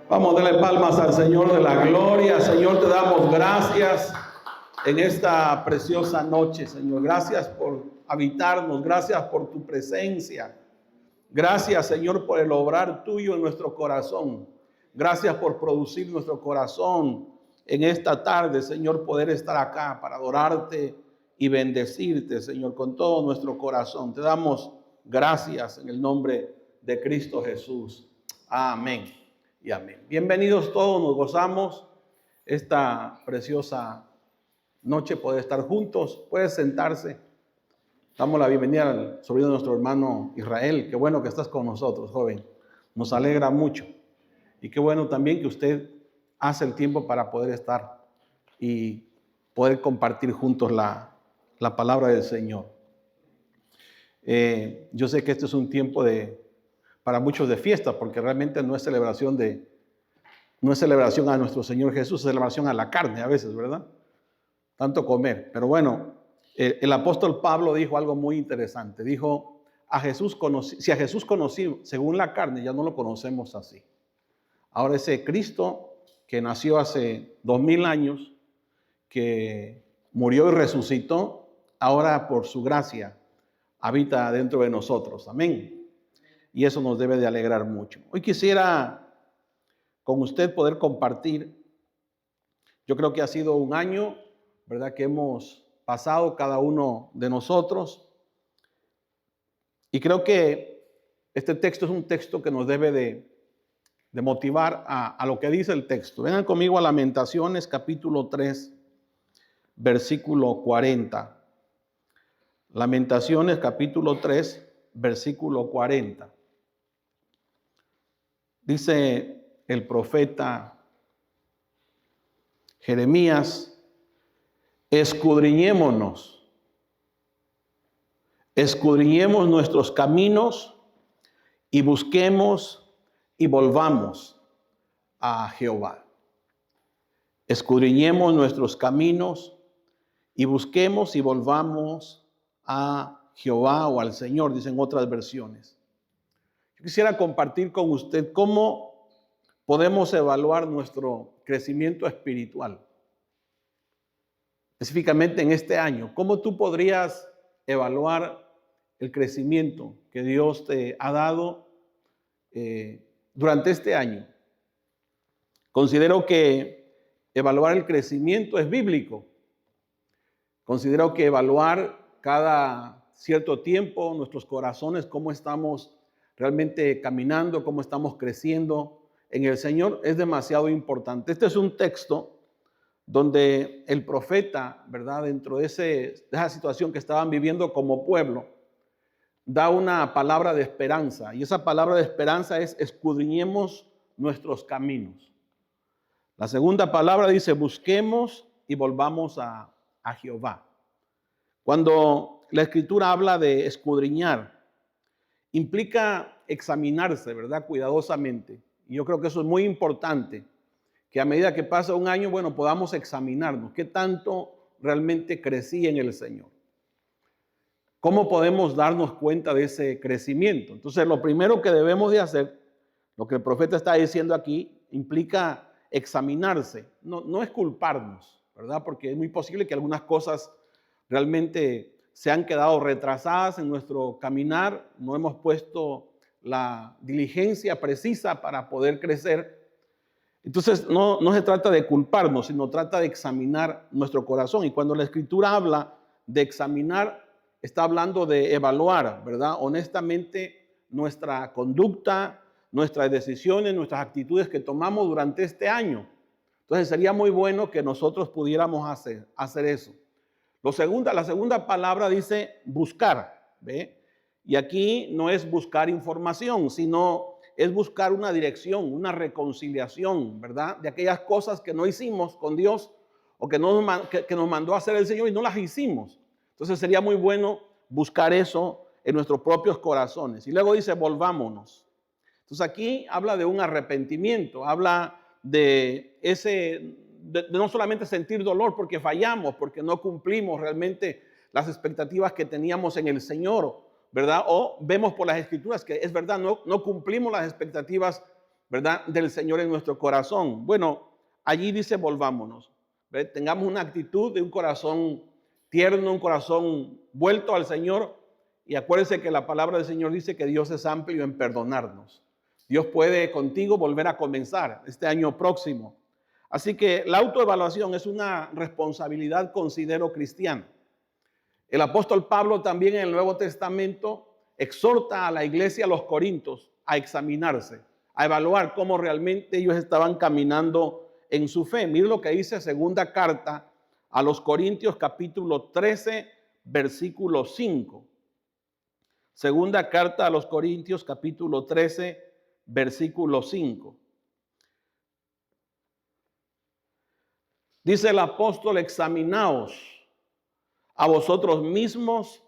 Vamos a darle palmas al Señor de la gloria. Señor, te damos gracias en esta preciosa noche, Señor. Gracias por habitarnos, gracias por tu presencia. Gracias, Señor, por el obrar tuyo en nuestro corazón. Gracias por producir nuestro corazón en esta tarde, Señor, poder estar acá para adorarte y bendecirte, Señor, con todo nuestro corazón. Te damos gracias en el nombre de Cristo Jesús. Amén y amén. Bienvenidos todos, nos gozamos esta preciosa noche, poder estar juntos. Puedes sentarse. Damos la bienvenida al sobrino de nuestro hermano Israel. Qué bueno que estás con nosotros, joven. Nos alegra mucho. Y qué bueno también que usted hace el tiempo para poder estar y poder compartir juntos la palabra del Señor. Yo sé que este es un tiempo para muchos de fiesta, porque realmente no es celebración a nuestro Señor Jesús, es celebración a la carne a veces, ¿verdad? Tanto comer. Pero bueno, el apóstol Pablo dijo algo muy interesante. Dijo, si a Jesús conocí según la carne, ya no lo conocemos así. Ahora ese Cristo que nació hace 2000 años, que murió y resucitó, ahora por su gracia habita dentro de nosotros. Amén. Y eso nos debe de alegrar mucho. Hoy quisiera con usted poder compartir. Yo creo que ha sido un año, ¿verdad?, que hemos pasado cada uno de nosotros. Y creo que este texto es un texto que nos debe de motivar a lo que dice el texto. Vengan conmigo a Lamentaciones, capítulo 3, versículo 40. Lamentaciones, capítulo 3, versículo 40. Dice el profeta Jeremías: escudriñemos nuestros caminos y busquemos y volvamos a Jehová. Escudriñemos nuestros caminos y busquemos y volvamos a Jehová o al Señor, dicen otras versiones. Yo quisiera compartir con usted cómo podemos evaluar nuestro crecimiento espiritual. Específicamente en este año, ¿cómo tú podrías evaluar el crecimiento que Dios te ha dado durante este año? Considero que evaluar el crecimiento es bíblico. Considero que evaluar cada cierto tiempo nuestros corazones, cómo estamos realmente caminando, cómo estamos creciendo en el Señor, es demasiado importante. Este es un texto donde el profeta, ¿verdad?, dentro de esa situación que estaban viviendo como pueblo, da una palabra de esperanza. Y esa palabra de esperanza es: escudriñemos nuestros caminos. La segunda palabra dice: busquemos y volvamos a Jehová. Cuando la Escritura habla de escudriñar, implica examinarse, ¿verdad?, cuidadosamente. Y yo creo que eso es muy importante, que a medida que pasa un año, bueno, podamos examinarnos. ¿Qué tanto realmente crecí en el Señor? ¿Cómo podemos darnos cuenta de ese crecimiento? Entonces, lo primero que debemos de hacer, lo que el profeta está diciendo aquí, implica examinarse. No es culparnos, ¿verdad? Porque es muy posible que algunas cosas realmente se han quedado retrasadas en nuestro caminar. No hemos puesto la diligencia precisa para poder crecer. Entonces, no se trata de culparnos, sino trata de examinar nuestro corazón. Y cuando la Escritura habla de examinar, está hablando de evaluar, ¿verdad?, honestamente nuestra conducta, nuestras decisiones, nuestras actitudes que tomamos durante este año. Entonces, sería muy bueno que nosotros pudiéramos hacer eso. La segunda palabra dice buscar, ¿ve? Y aquí no es buscar información, sino es buscar una dirección, una reconciliación, ¿verdad?, de aquellas cosas que no hicimos con Dios o que nos mandó a hacer el Señor y no las hicimos. Entonces sería muy bueno buscar eso en nuestros propios corazones. Y luego dice: volvámonos. Entonces aquí habla de un arrepentimiento, habla de no solamente sentir dolor porque fallamos, porque no cumplimos realmente las expectativas que teníamos en el Señor, ¿verdad? O vemos por las Escrituras que es verdad, no cumplimos las expectativas ¿verdad?, del Señor en nuestro corazón. Bueno, allí dice volvámonos. ¿Ve? Tengamos una actitud de un corazón tierno, un corazón vuelto al Señor. Y acuérdense que la palabra del Señor dice que Dios es amplio en perdonarnos. Dios puede contigo volver a comenzar este año próximo. Así que la autoevaluación es una responsabilidad, considero, cristiana. El apóstol Pablo también en el Nuevo Testamento exhorta a la iglesia, a los corintios, a examinarse, a evaluar cómo realmente ellos estaban caminando en su fe. Miren lo que dice segunda carta a los Corintios, capítulo 13, versículo 5. Segunda carta a los Corintios, capítulo 13, versículo 5. Dice el apóstol: examinaos a vosotros mismos.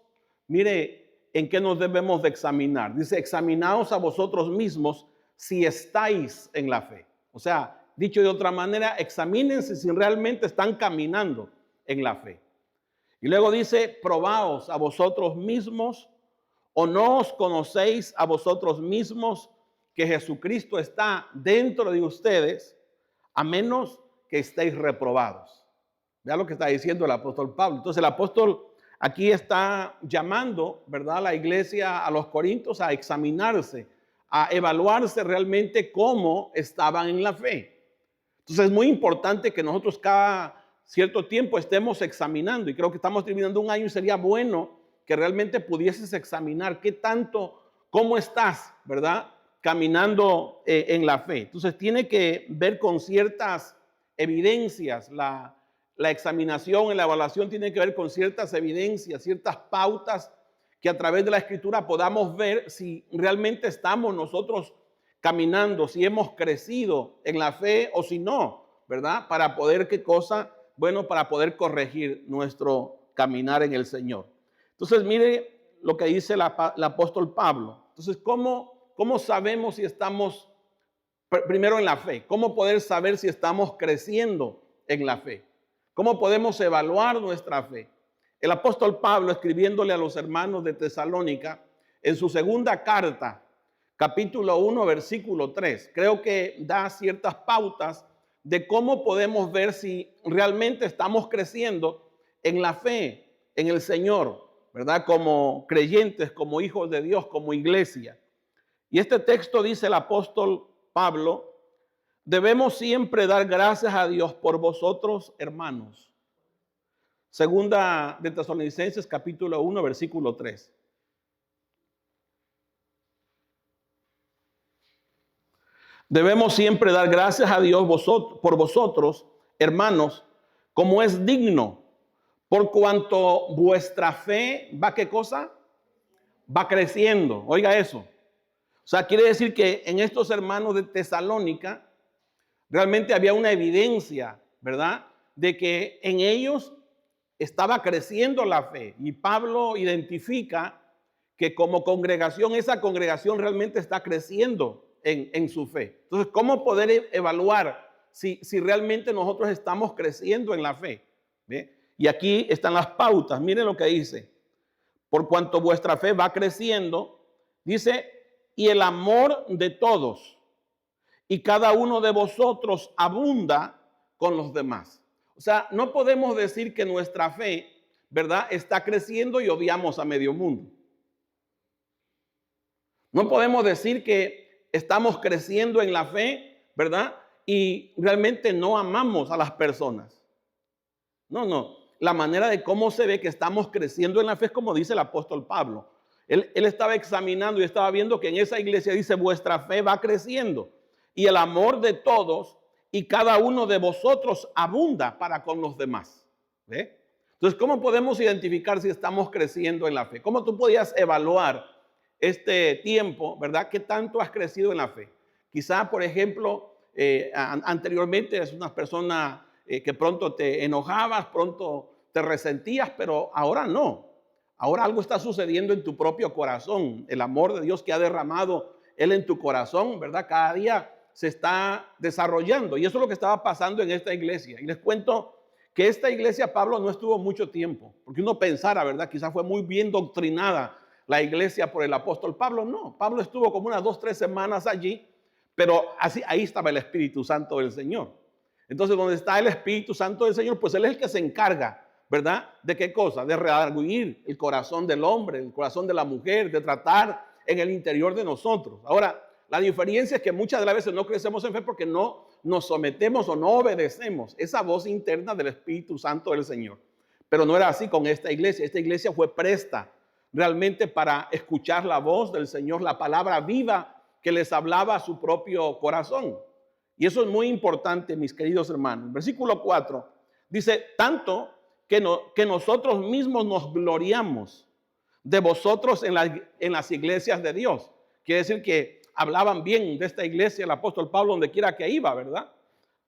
Mire en qué nos debemos de examinar. Dice: examinaos a vosotros mismos si estáis en la fe. O sea, dicho de otra manera, examínense si realmente están caminando en la fe. Y luego dice: probaos a vosotros mismos, o no os conocéis a vosotros mismos que Jesucristo está dentro de ustedes, a menos que estéis reprobados. Vea lo que está diciendo el apóstol Pablo. Entonces el apóstol aquí está llamando, ¿verdad?, a la iglesia, a los corintios, a examinarse, a evaluarse realmente cómo estaban en la fe. Entonces es muy importante que nosotros cada cierto tiempo estemos examinando, y creo que estamos terminando un año y sería bueno que realmente pudieses examinar qué tanto, cómo estás, ¿verdad?, caminando en la fe. Entonces tiene que ver con ciertas evidencias. La examinación, la evaluación tiene que ver con ciertas evidencias, ciertas pautas que a través de la Escritura podamos ver si realmente estamos nosotros caminando, si hemos crecido en la fe o si no, ¿verdad? Para poder, ¿qué cosa? Bueno, para poder corregir nuestro caminar en el Señor. Entonces, mire lo que dice el apóstol Pablo. Entonces, ¿cómo sabemos si estamos primero en la fe? ¿Cómo poder saber si estamos creciendo en la fe? ¿Cómo podemos evaluar nuestra fe? El apóstol Pablo, escribiéndole a los hermanos de Tesalónica, en su segunda carta, capítulo 1, versículo 3, creo que da ciertas pautas de cómo podemos ver si realmente estamos creciendo en la fe, en el Señor, ¿verdad? Como creyentes, como hijos de Dios, como iglesia. Y este texto dice el apóstol Pablo: debemos siempre dar gracias a Dios por vosotros, hermanos. Segunda de Tesalonicenses, capítulo 1, versículo 3. Debemos siempre dar gracias a Dios por vosotros, hermanos, como es digno, por cuanto vuestra fe va, ¿qué cosa? Va creciendo. Oiga eso. O sea, quiere decir que en estos hermanos de Tesalónica realmente había una evidencia, ¿verdad?, de que en ellos estaba creciendo la fe. Y Pablo identifica que como congregación, esa congregación realmente está creciendo en su fe. Entonces, ¿cómo poder evaluar si realmente nosotros estamos creciendo en la fe? ¿Ve? Y aquí están las pautas. Miren lo que dice: por cuanto vuestra fe va creciendo, dice, y el amor de todos y cada uno de vosotros abunda con los demás. O sea, no podemos decir que nuestra fe, ¿verdad?, está creciendo y odiamos a medio mundo. No podemos decir que estamos creciendo en la fe, ¿verdad?, y realmente no amamos a las personas. No. La manera de cómo se ve que estamos creciendo en la fe es como dice el apóstol Pablo. Él estaba examinando y estaba viendo que en esa iglesia dice: vuestra fe va creciendo y el amor de todos y cada uno de vosotros abunda para con los demás. ¿Ve? Entonces, ¿cómo podemos identificar si estamos creciendo en la fe? ¿Cómo tú podías evaluar este tiempo, verdad? ¿Qué tanto has crecido en la fe? Quizá, por ejemplo, anteriormente eres una persona que pronto te enojabas, pronto te resentías, pero ahora no. Ahora algo está sucediendo en tu propio corazón. El amor de Dios que ha derramado Él en tu corazón, ¿verdad?, cada día se está desarrollando. Y eso es lo que estaba pasando en esta iglesia. Y les cuento que esta iglesia, Pablo, no estuvo mucho tiempo. Porque uno pensara, ¿verdad?, quizás fue muy bien doctrinada la iglesia por el apóstol Pablo. No, Pablo estuvo como unas 2-3 semanas allí. Pero así, ahí estaba el Espíritu Santo del Señor. Entonces, donde está el Espíritu Santo del Señor, pues Él es el que se encarga, ¿verdad? ¿De qué cosa? De redarguir el corazón del hombre, el corazón de la mujer, de tratar en el interior de nosotros. Ahora, la diferencia es que muchas de las veces no crecemos en fe porque no nos sometemos o no obedecemos esa voz interna del Espíritu Santo del Señor. Pero no era así con esta iglesia. Esta iglesia fue presta realmente para escuchar la voz del Señor, la palabra viva que les hablaba a su propio corazón. Y eso es muy importante, mis queridos hermanos. Versículo 4 dice, tanto que nosotros mismos nos gloriamos de vosotros en las iglesias de Dios. Quiere decir que hablaban bien de esta iglesia el apóstol Pablo donde quiera que iba, ¿verdad?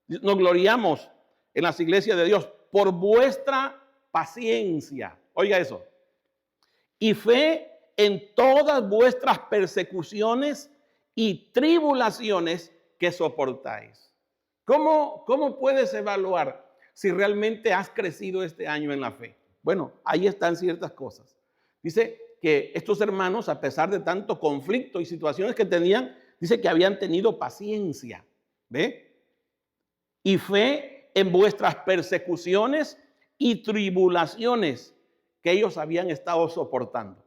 Nos gloriamos en las iglesias de Dios por vuestra paciencia. Oiga eso. Y fe en todas vuestras persecuciones y tribulaciones que soportáis. ¿Cómo puedes evaluar si realmente has crecido este año en la fe? Bueno, ahí están ciertas cosas. Dice que estos hermanos, a pesar de tanto conflicto y situaciones que tenían, dice que habían tenido paciencia. ¿Ve? Y fe en vuestras persecuciones y tribulaciones que ellos habían estado soportando.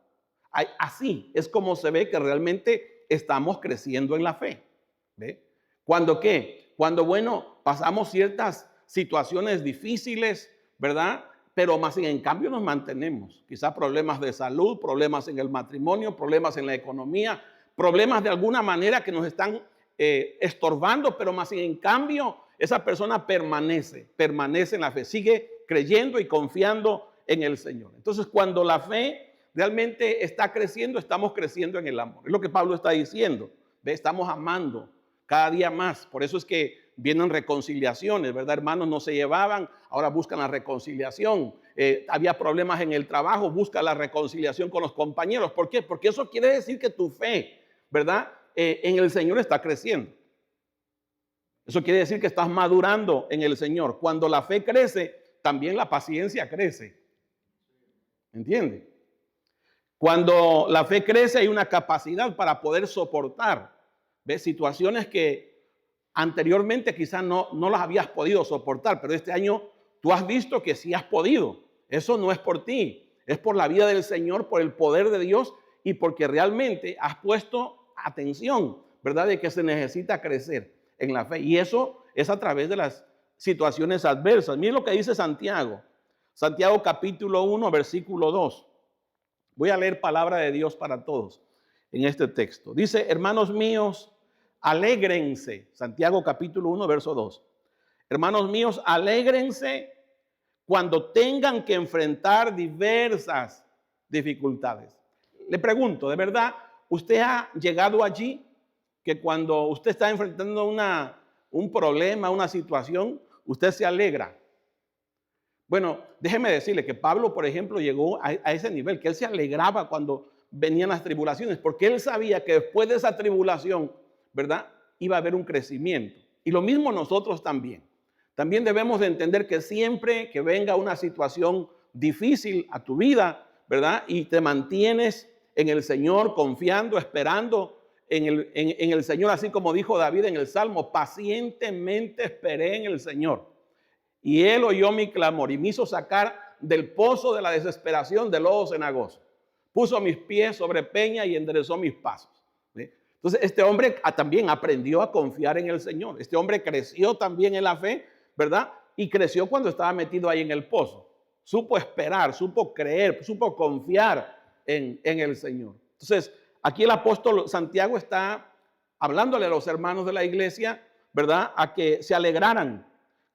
Así es como se ve que realmente estamos creciendo en la fe. ¿Ve? ¿Cuándo qué? Cuando, bueno, pasamos ciertas situaciones difíciles, ¿verdad? Pero más en cambio nos mantenemos. Quizás problemas de salud, problemas en el matrimonio, problemas en la economía, problemas de alguna manera que nos están estorbando, pero más en cambio esa persona permanece en la fe, sigue creyendo y confiando en el Señor. Entonces, cuando la fe realmente está creciendo, estamos creciendo en el amor. Es lo que Pablo está diciendo. ¿Ve? Estamos amando cada día más. Por eso es que vienen reconciliaciones, ¿verdad? Hermanos no se llevaban, ahora buscan la reconciliación. Había problemas en el trabajo, busca la reconciliación con los compañeros. ¿Por qué? Porque eso quiere decir que tu fe, ¿verdad? En el Señor está creciendo. Eso quiere decir que estás madurando en el Señor. Cuando la fe crece, también la paciencia crece. ¿Entiende? Cuando la fe crece hay una capacidad para poder soportar, ¿ves? Situaciones que anteriormente quizás no las habías podido soportar, pero este año tú has visto que sí has podido. Eso no es por ti, es por la vida del Señor, por el poder de Dios y porque realmente has puesto atención, ¿verdad? De que se necesita crecer en la fe. Y eso es a través de las situaciones adversas. Miren lo que dice Santiago. Santiago capítulo 1, versículo 2. Voy a leer palabra de Dios para todos en este texto. Dice, hermanos míos, alégrense. Santiago capítulo 1, verso 2. Hermanos míos, alégrense cuando tengan que enfrentar diversas dificultades. Le pregunto, ¿de verdad usted ha llegado allí que cuando usted está enfrentando un problema, una situación, usted se alegra? Bueno, déjeme decirle que Pablo, por ejemplo, llegó a ese nivel, que él se alegraba cuando venían las tribulaciones, porque él sabía que después de esa tribulación, ¿verdad? Iba a haber un crecimiento. Y lo mismo nosotros también. También debemos de entender que siempre que venga una situación difícil a tu vida, ¿verdad? Y te mantienes en el Señor, confiando, esperando en el Señor, así como dijo David en el Salmo, pacientemente esperé en el Señor. Y él oyó mi clamor y me hizo sacar del pozo de la desesperación de lodo cenagoso. Puso mis pies sobre peña y enderezó mis pasos. ¿Sí? Entonces este hombre también aprendió a confiar en el Señor. Este hombre creció también en la fe, ¿verdad? Y creció cuando estaba metido ahí en el pozo. Supo esperar, supo creer, supo confiar en el Señor. Entonces aquí el apóstol Santiago está hablándole a los hermanos de la iglesia, ¿verdad? A que se alegraran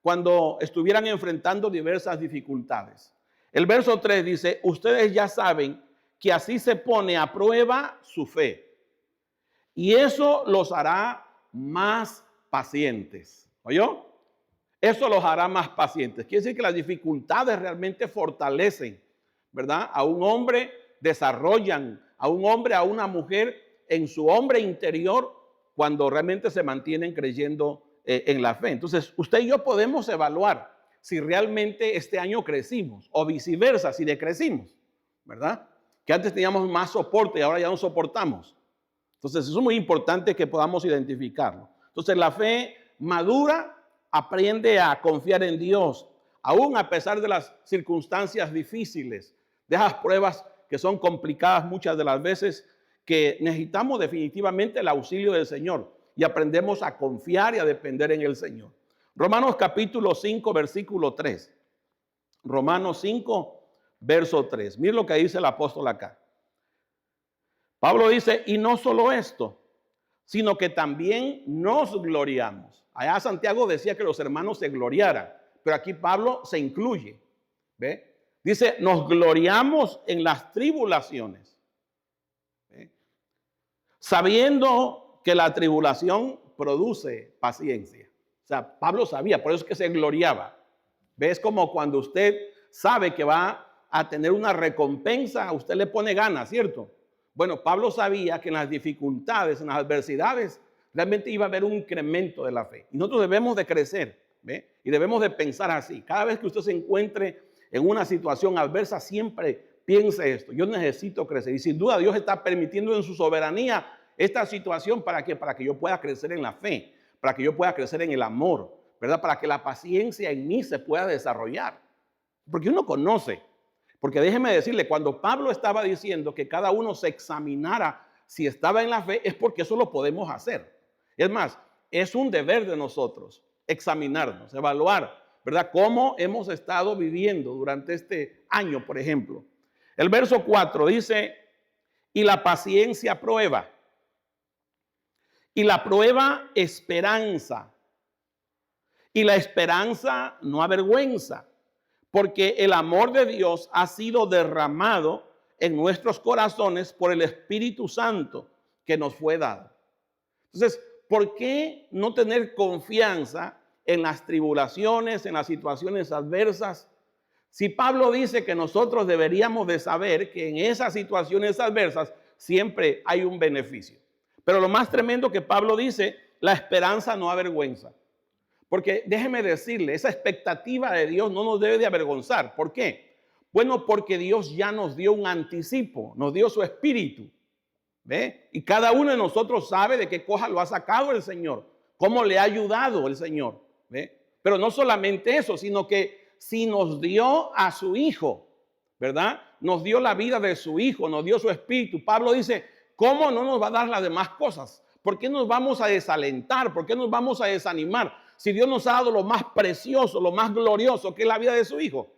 cuando estuvieran enfrentando diversas dificultades. El verso 3 dice, ustedes ya saben que así se pone a prueba su fe. Y eso los hará más pacientes. ¿Oyó? Eso los hará más pacientes. Quiere decir que las dificultades realmente fortalecen, ¿verdad? A un hombre, desarrollan a un hombre, a una mujer en su hombre interior cuando realmente se mantienen creyendo en la fe. Entonces, usted y yo podemos evaluar si realmente este año crecimos o viceversa, si decrecimos, ¿verdad? Que antes teníamos más soporte y ahora ya no soportamos. Entonces, eso es muy importante que podamos identificarlo. Entonces, la fe madura aprende a confiar en Dios, aún a pesar de las circunstancias difíciles, de esas pruebas que son complicadas muchas de las veces, que necesitamos definitivamente el auxilio del Señor y aprendemos a confiar y a depender en el Señor. Romanos capítulo 5, versículo 3. Romanos 5, verso 3. Miren lo que dice el apóstol acá. Pablo dice, y no solo esto, sino que también nos gloriamos. Allá Santiago decía que los hermanos se gloriaran, pero aquí Pablo se incluye. ¿Ve? Dice, nos gloriamos en las tribulaciones, ¿ve? Sabiendo que la tribulación produce paciencia. O sea, Pablo sabía, por eso es que se gloriaba. ¿Ves? Como cuando usted sabe que va a tener una recompensa, a usted le pone ganas, ¿cierto? Bueno, Pablo sabía que en las dificultades, en las adversidades, realmente iba a haber un incremento de la fe. Y nosotros debemos de crecer, ¿ve? Y debemos de pensar así. Cada vez que usted se encuentre en una situación adversa, siempre piense esto. Yo necesito crecer. Y sin duda Dios está permitiendo en su soberanía esta situación para que yo pueda crecer en la fe, para que yo pueda crecer en el amor, ¿verdad? Para que la paciencia en mí se pueda desarrollar. Porque uno conoce. Porque déjeme decirle, cuando Pablo estaba diciendo que cada uno se examinara si estaba en la fe, es porque eso lo podemos hacer. Es más, es un deber de nosotros examinarnos, evaluar, ¿verdad? Cómo hemos estado viviendo durante este año, por ejemplo. El verso 4 dice, y la paciencia prueba, y la prueba esperanza, y la esperanza no avergüenza, porque el amor de Dios ha sido derramado en nuestros corazones por el Espíritu Santo que nos fue dado. Entonces, ¿por qué no tener confianza en las tribulaciones, en las situaciones adversas? Si Pablo dice que nosotros deberíamos de saber que en esas situaciones adversas siempre hay un beneficio. Pero lo más tremendo que Pablo dice, la esperanza no avergüenza. Porque déjeme decirle, esa expectativa de Dios no nos debe de avergonzar. ¿Por qué? Bueno, porque Dios ya nos dio un anticipo, nos dio su espíritu. ¿Ve? Y cada uno de nosotros sabe de qué cosa lo ha sacado el Señor, cómo le ha ayudado el Señor. ¿Ve? Pero no solamente eso, sino que si nos dio a su Hijo, ¿verdad? Nos dio la vida de su Hijo, nos dio su espíritu. Pablo dice, ¿cómo no nos va a dar las demás cosas? ¿Por qué nos vamos a desalentar? ¿Por qué nos vamos a desanimar? Si Dios nos ha dado lo más precioso, lo más glorioso, que es la vida de su Hijo.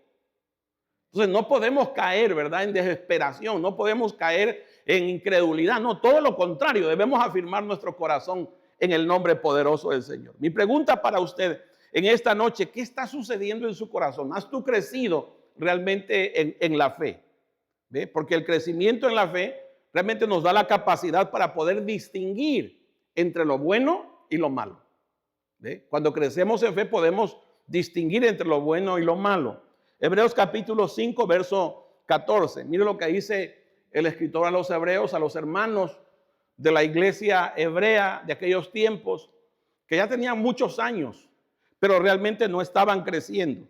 Entonces no podemos caer, ¿verdad?, en desesperación, no podemos caer en incredulidad. No, todo lo contrario, debemos afirmar nuestro corazón en el nombre poderoso del Señor. Mi pregunta para usted en esta noche, ¿qué está sucediendo en su corazón? ¿Has tú crecido realmente en la fe? ¿Ve? Porque el crecimiento en la fe realmente nos da la capacidad para poder distinguir entre lo bueno y lo malo. ¿Ve? Cuando crecemos en fe podemos distinguir entre lo bueno y lo malo. Hebreos capítulo 5, verso 14. Mire lo que dice el escritor a los hebreos, a los hermanos de la iglesia hebrea de aquellos tiempos, que ya tenían muchos años, pero realmente no estaban creciendo.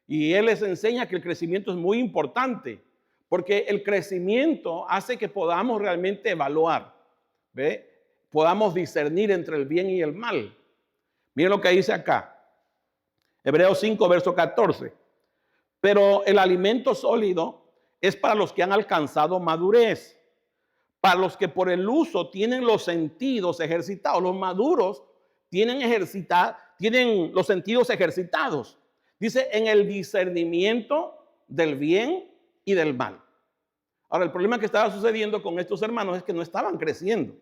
Y él les enseña que el crecimiento es muy importante, porque el crecimiento hace que podamos realmente evaluar, ¿ve? Podamos discernir entre el bien y el mal. Miren lo que dice acá, Hebreos 5, verso 14. Pero el alimento sólido es para los que han alcanzado madurez, para los que por el uso tienen los sentidos ejercitados. Los maduros tienen los sentidos ejercitados. Dice, en el discernimiento del bien y del mal. Ahora, el problema que estaba sucediendo con estos hermanos es que no estaban creciendo.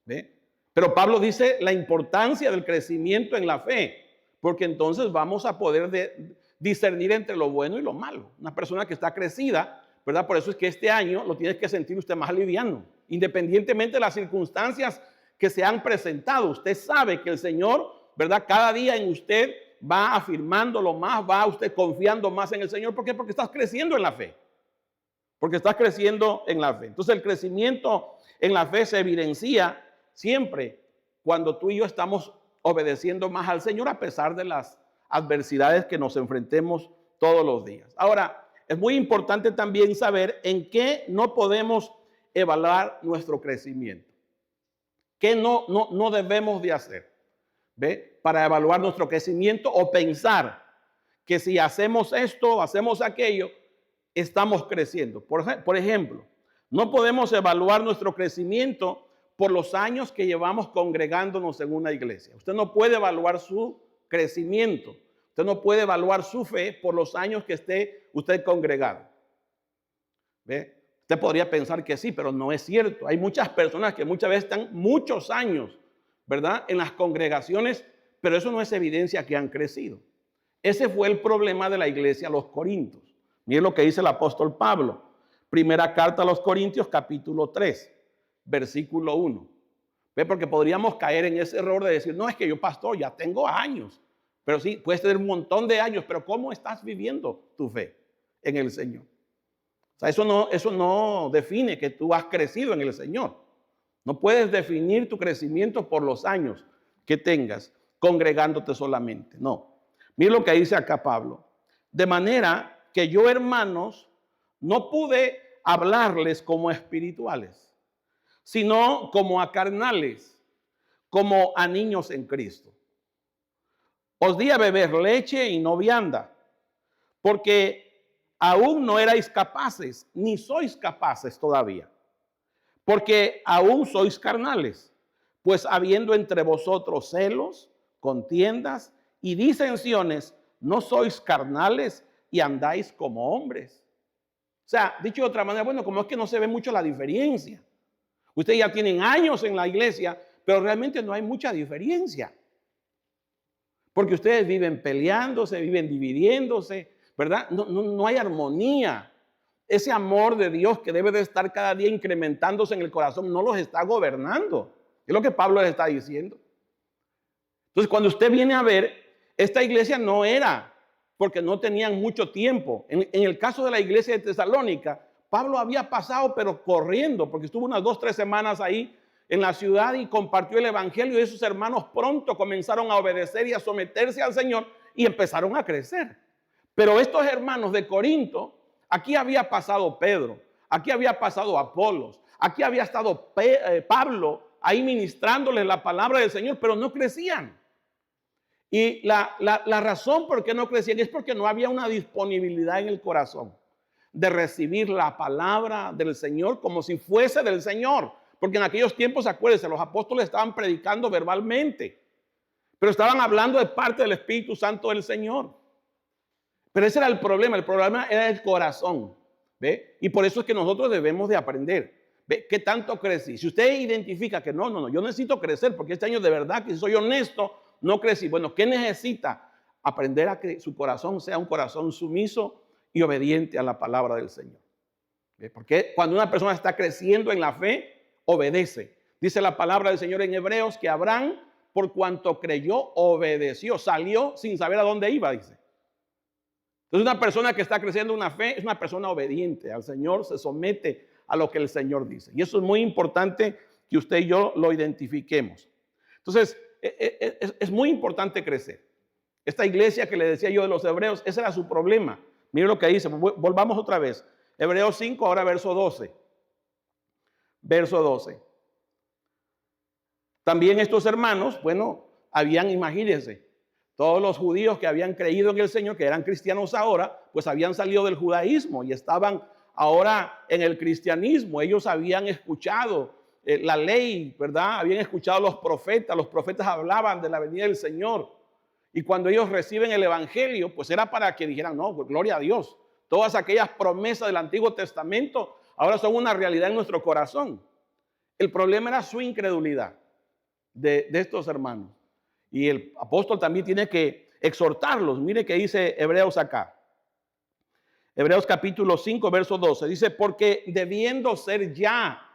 ¿Ve? Pero Pablo dice la importancia del crecimiento en la fe, porque entonces vamos a poder discernir entre lo bueno y lo malo. Una persona que está crecida, ¿verdad? Por eso es que este año lo tiene que sentir usted más liviano, independientemente de las circunstancias que se han presentado. Usted sabe que el Señor, ¿verdad?, cada día en usted va afirmándolo más, va usted confiando más en el Señor. ¿Por qué? Porque estás creciendo en la fe. Porque estás creciendo en la fe. Entonces el crecimiento en la fe se evidencia siempre cuando tú y yo estamos obedeciendo más al Señor a pesar de las adversidades que nos enfrentemos todos los días. Ahora, es muy importante también saber en qué no podemos evaluar nuestro crecimiento. ¿Qué no debemos de hacer? ¿Ve? Para evaluar nuestro crecimiento o pensar que si hacemos esto o hacemos aquello, estamos creciendo. Por ejemplo, no podemos evaluar nuestro crecimiento por los años que llevamos congregándonos en una iglesia. Usted no puede evaluar su crecimiento. Usted no puede evaluar su fe por los años que esté usted congregado. ¿Ve? Usted podría pensar que sí, pero no es cierto. Hay muchas personas que muchas veces están muchos años, ¿verdad?, en las congregaciones, pero eso no es evidencia que han crecido. Ese fue el problema de la iglesia a los Corintios. Miren lo que dice el apóstol Pablo. Primera carta a los Corintios, capítulo 3, versículo 1. ¿Ve? Porque podríamos caer en ese error de decir, no, es que yo, pastor, ya tengo años. Pero sí, puedes tener un montón de años, pero ¿cómo estás viviendo tu fe en el Señor? O sea, eso no define que tú has crecido en el Señor. No puedes definir tu crecimiento por los años que tengas congregándote solamente. No. Mira lo que dice acá Pablo. De manera que yo, hermanos, no pude hablarles como espirituales, sino como a carnales, como a niños en Cristo. Os di a beber leche y no vianda, porque aún no erais capaces, ni sois capaces todavía, porque aún sois carnales, pues habiendo entre vosotros celos, contiendas y disensiones, no sois carnales y andáis como hombres. O sea, dicho de otra manera, bueno, como es que no se ve mucho la diferencia. Ustedes ya tienen años en la iglesia, pero realmente no hay mucha diferencia. Porque ustedes viven peleándose, viven dividiéndose, ¿verdad? No hay armonía. Ese amor de Dios que debe de estar cada día incrementándose en el corazón no los está gobernando. Es lo que Pablo les está diciendo. Entonces, cuando usted viene a ver, esta iglesia no era porque no tenían mucho tiempo. En el caso de la iglesia de Tesalónica, Pablo había pasado, pero corriendo, porque estuvo unas 2 o 3 semanas ahí en la ciudad y compartió el evangelio, y esos hermanos pronto comenzaron a obedecer y a someterse al Señor y empezaron a crecer. Pero estos hermanos de Corinto, aquí había pasado Pedro, aquí había pasado Apolos, aquí había estado Pablo ahí ministrándoles la palabra del Señor, pero no crecían. Y la razón por qué no crecían es porque no había una disponibilidad en el corazón de recibir la palabra del Señor como si fuese del Señor. Porque en aquellos tiempos, acuérdense, los apóstoles estaban predicando verbalmente, pero estaban hablando de parte del Espíritu Santo del Señor. Pero ese era el problema era el corazón, ¿ve? Y por eso es que nosotros debemos de aprender, ¿ve? ¿Qué tanto crecí? Si usted identifica que no, yo necesito crecer, porque este año de verdad que si soy honesto, no crecí. Bueno, ¿qué necesita? Aprender a que su corazón sea un corazón sumiso y obediente a la palabra del Señor. ¿Ve? Porque cuando una persona está creciendo en la fe, obedece. Dice la palabra del Señor en Hebreos que Abraham, por cuanto creyó, obedeció. Salió sin saber a dónde iba, dice. Entonces, una persona que está creciendo en una fe es una persona obediente al Señor, se somete a lo que el Señor dice. Y eso es muy importante que usted y yo lo identifiquemos. Entonces, es muy importante crecer. Esta iglesia que le decía yo de los hebreos, ese era su problema. Mire lo que dice, volvamos otra vez. Hebreos 5, ahora verso 12. Verso 12. También estos hermanos, bueno, imagínense, todos los judíos que habían creído en el Señor, que eran cristianos ahora, pues habían salido del judaísmo y estaban ahora en el cristianismo. Ellos habían escuchado la ley, ¿verdad? Habían escuchado los profetas hablaban de la venida del Señor. Y cuando ellos reciben el evangelio, pues era para que dijeran, no, pues gloria a Dios. Todas aquellas promesas del Antiguo Testamento ahora son una realidad en nuestro corazón. El problema era su incredulidad de estos hermanos. Y el apóstol también tiene que exhortarlos. Mire que dice Hebreos acá. Hebreos capítulo 5, verso 12. Dice, porque debiendo ser ya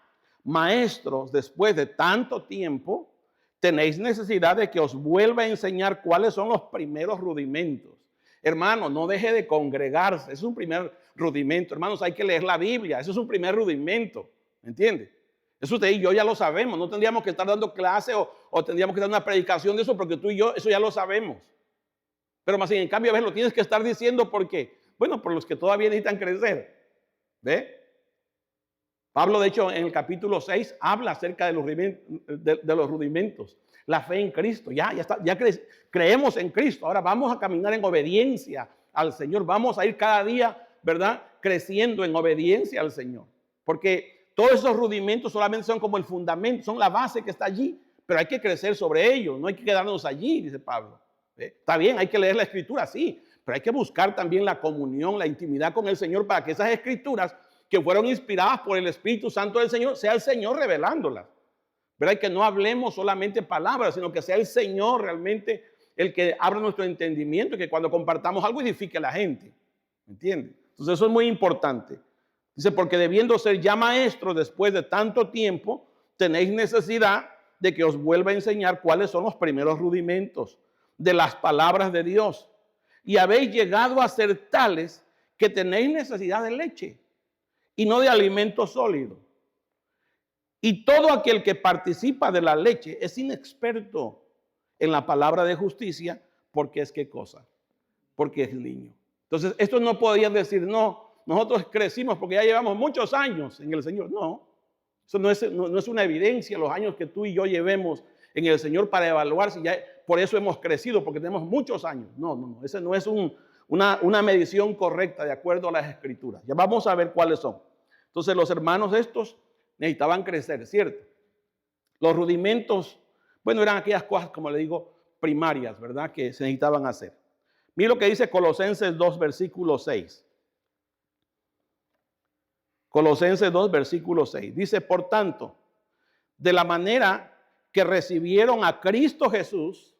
maestros después de tanto tiempo, tenéis necesidad de que os vuelva a enseñar cuáles son los primeros rudimentos. Hermano, no deje de congregarse. Es un primer rudimento. Hermanos, hay que leer la Biblia. Eso es un primer rudimento. ¿Me entiende? Eso usted y yo ya lo sabemos. No tendríamos que estar dando clase o tendríamos que dar una predicación de eso, porque tú y yo eso ya lo sabemos. Pero más en cambio a veces lo tienes que estar diciendo porque, bueno, por los que todavía necesitan crecer. ¿Ve? Pablo, de hecho, en el capítulo 6 habla acerca de los rudimentos. La fe en Cristo, ya creemos en Cristo. Ahora vamos a caminar en obediencia al Señor. Vamos a ir cada día, ¿verdad?, creciendo en obediencia al Señor. Porque todos esos rudimentos solamente son como el fundamento, son la base que está allí. Pero hay que crecer sobre ellos, no hay que quedarnos allí, dice Pablo. Está bien, hay que leer la Escritura, sí, pero hay que buscar también la comunión, la intimidad con el Señor para que esas Escrituras que fueron inspiradas por el Espíritu Santo del Señor, sea el Señor revelándolas. ¿Verdad? Y que no hablemos solamente palabras, sino que sea el Señor realmente el que abra nuestro entendimiento y que cuando compartamos algo edifique a la gente. ¿Me entiende? Entonces eso es muy importante. Dice, porque debiendo ser ya maestros después de tanto tiempo, tenéis necesidad de que os vuelva a enseñar cuáles son los primeros rudimentos de las palabras de Dios. Y habéis llegado a ser tales que tenéis necesidad de leche y no de alimento sólido. Y todo aquel que participa de la leche es inexperto en la palabra de justicia, porque es ¿qué cosa? Porque es niño. Entonces, esto no podían decir, no, nosotros crecimos porque ya llevamos muchos años en el Señor. No, eso no es una evidencia, los años que tú y yo llevemos en el Señor para evaluar si ya por eso hemos crecido, porque tenemos muchos años. No, ese no es una medición correcta de acuerdo a las Escrituras. Ya vamos a ver cuáles son. Entonces, los hermanos estos necesitaban crecer, ¿cierto? Los rudimentos, bueno, eran aquellas cosas, como le digo, primarias, ¿verdad?, que se necesitaban hacer. Mira lo que dice Colosenses 2, versículo 6. Colosenses 2, versículo 6. Dice, por tanto, de la manera que recibieron a Cristo Jesús,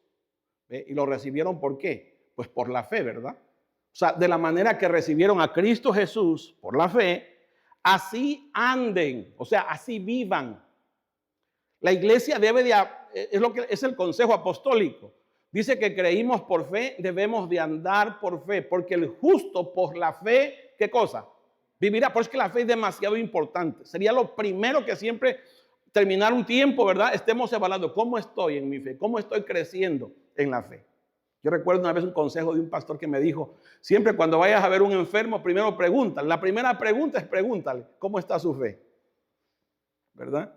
y lo recibieron ¿por qué? Pues por la fe, ¿verdad? O sea, de la manera que recibieron a Cristo Jesús por la fe, así anden, o sea, así vivan. La iglesia es el consejo apostólico. Dice que creímos por fe, debemos de andar por fe, porque el justo por la fe, ¿qué cosa? Vivirá. Por eso es que la fe es demasiado importante. Sería lo primero que siempre, terminar un tiempo, ¿verdad?, estemos evaluando cómo estoy en mi fe, cómo estoy creciendo en la fe. Yo recuerdo una vez un consejo de un pastor que me dijo, siempre cuando vayas a ver un enfermo, primero pregúntale. La primera pregunta es pregúntale, ¿cómo está su fe? ¿Verdad?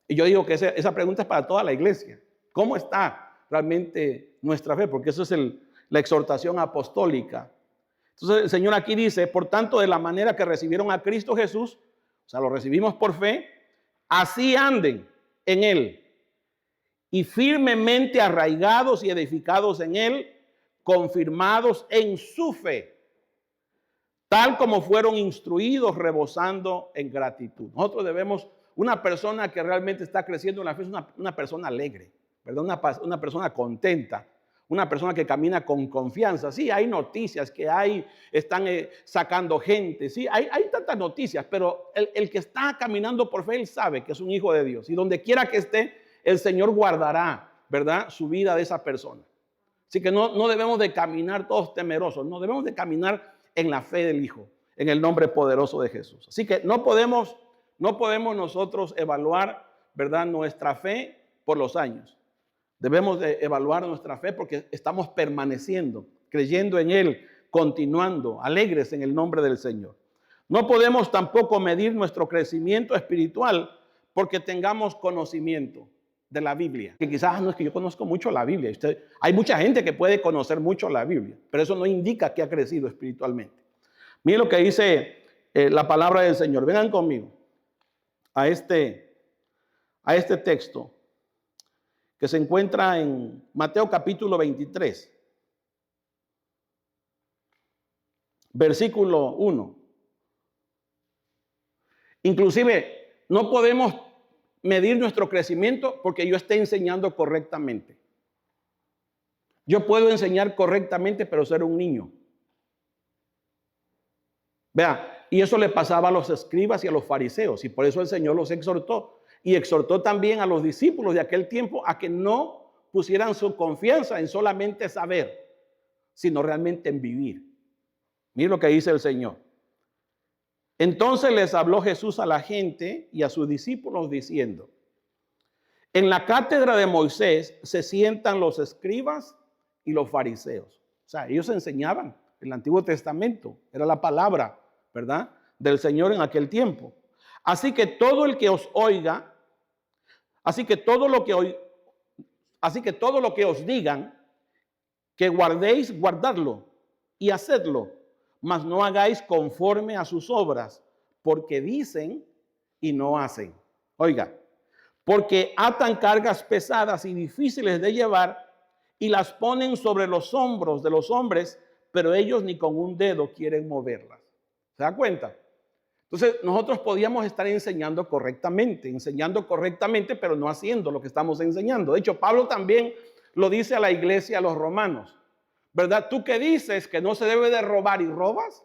Y yo digo que esa pregunta es para toda la iglesia. ¿Cómo está realmente nuestra fe? Porque eso es la exhortación apostólica. Entonces el Señor aquí dice, por tanto, de la manera que recibieron a Cristo Jesús, o sea, lo recibimos por fe, así anden en Él. Y firmemente arraigados y edificados en Él, confirmados en su fe, tal como fueron instruidos, rebosando en gratitud. Nosotros debemos, una persona que realmente está creciendo en la fe es una persona alegre, ¿verdad? Una persona contenta, una persona que camina con confianza. Sí, hay noticias que están sacando gente, sí, hay tantas noticias, pero el que está caminando por fe, él sabe que es un hijo de Dios. Y donde quiera que esté, el Señor guardará, ¿verdad?, su vida de esa persona. Así que no debemos de caminar todos temerosos, no debemos de caminar en la fe del Hijo, en el nombre poderoso de Jesús. Así que no podemos nosotros evaluar, ¿verdad?, nuestra fe por los años. Debemos de evaluar nuestra fe porque estamos permaneciendo, creyendo en Él, continuando, alegres en el nombre del Señor. No podemos tampoco medir nuestro crecimiento espiritual porque tengamos conocimiento de la Biblia. Que quizás no es que yo conozco mucho la Biblia. Hay mucha gente que puede conocer mucho la Biblia, pero eso no indica que ha crecido espiritualmente. Miren lo que dice la palabra del Señor. Vengan conmigo a este texto que se encuentra en Mateo capítulo 23, versículo 1. Inclusive no podemos medir nuestro crecimiento porque yo esté enseñando correctamente. Yo puedo enseñar correctamente, pero ser un niño. Vea, y eso le pasaba a los escribas y a los fariseos, y por eso el Señor los exhortó. Y exhortó también a los discípulos de aquel tiempo a que no pusieran su confianza en solamente saber, sino realmente en vivir. Miren lo que dice el Señor. Entonces les habló Jesús a la gente y a sus discípulos diciendo, en la cátedra de Moisés se sientan los escribas y los fariseos. O sea, ellos enseñaban el Antiguo Testamento, era la palabra, ¿verdad?, del Señor en aquel tiempo. Así que todo el que os oiga, así que todo lo que os digan, que guardéis, guardadlo y hacedlo, mas no hagáis conforme a sus obras, porque dicen y no hacen. Oiga, porque atan cargas pesadas y difíciles de llevar y las ponen sobre los hombros de los hombres, pero ellos ni con un dedo quieren moverlas. ¿Se da cuenta? Entonces nosotros podíamos estar enseñando correctamente, pero no haciendo lo que estamos enseñando. De hecho, Pablo también lo dice a la iglesia, a los romanos, ¿verdad? Tú que dices que no se debe de robar y robas.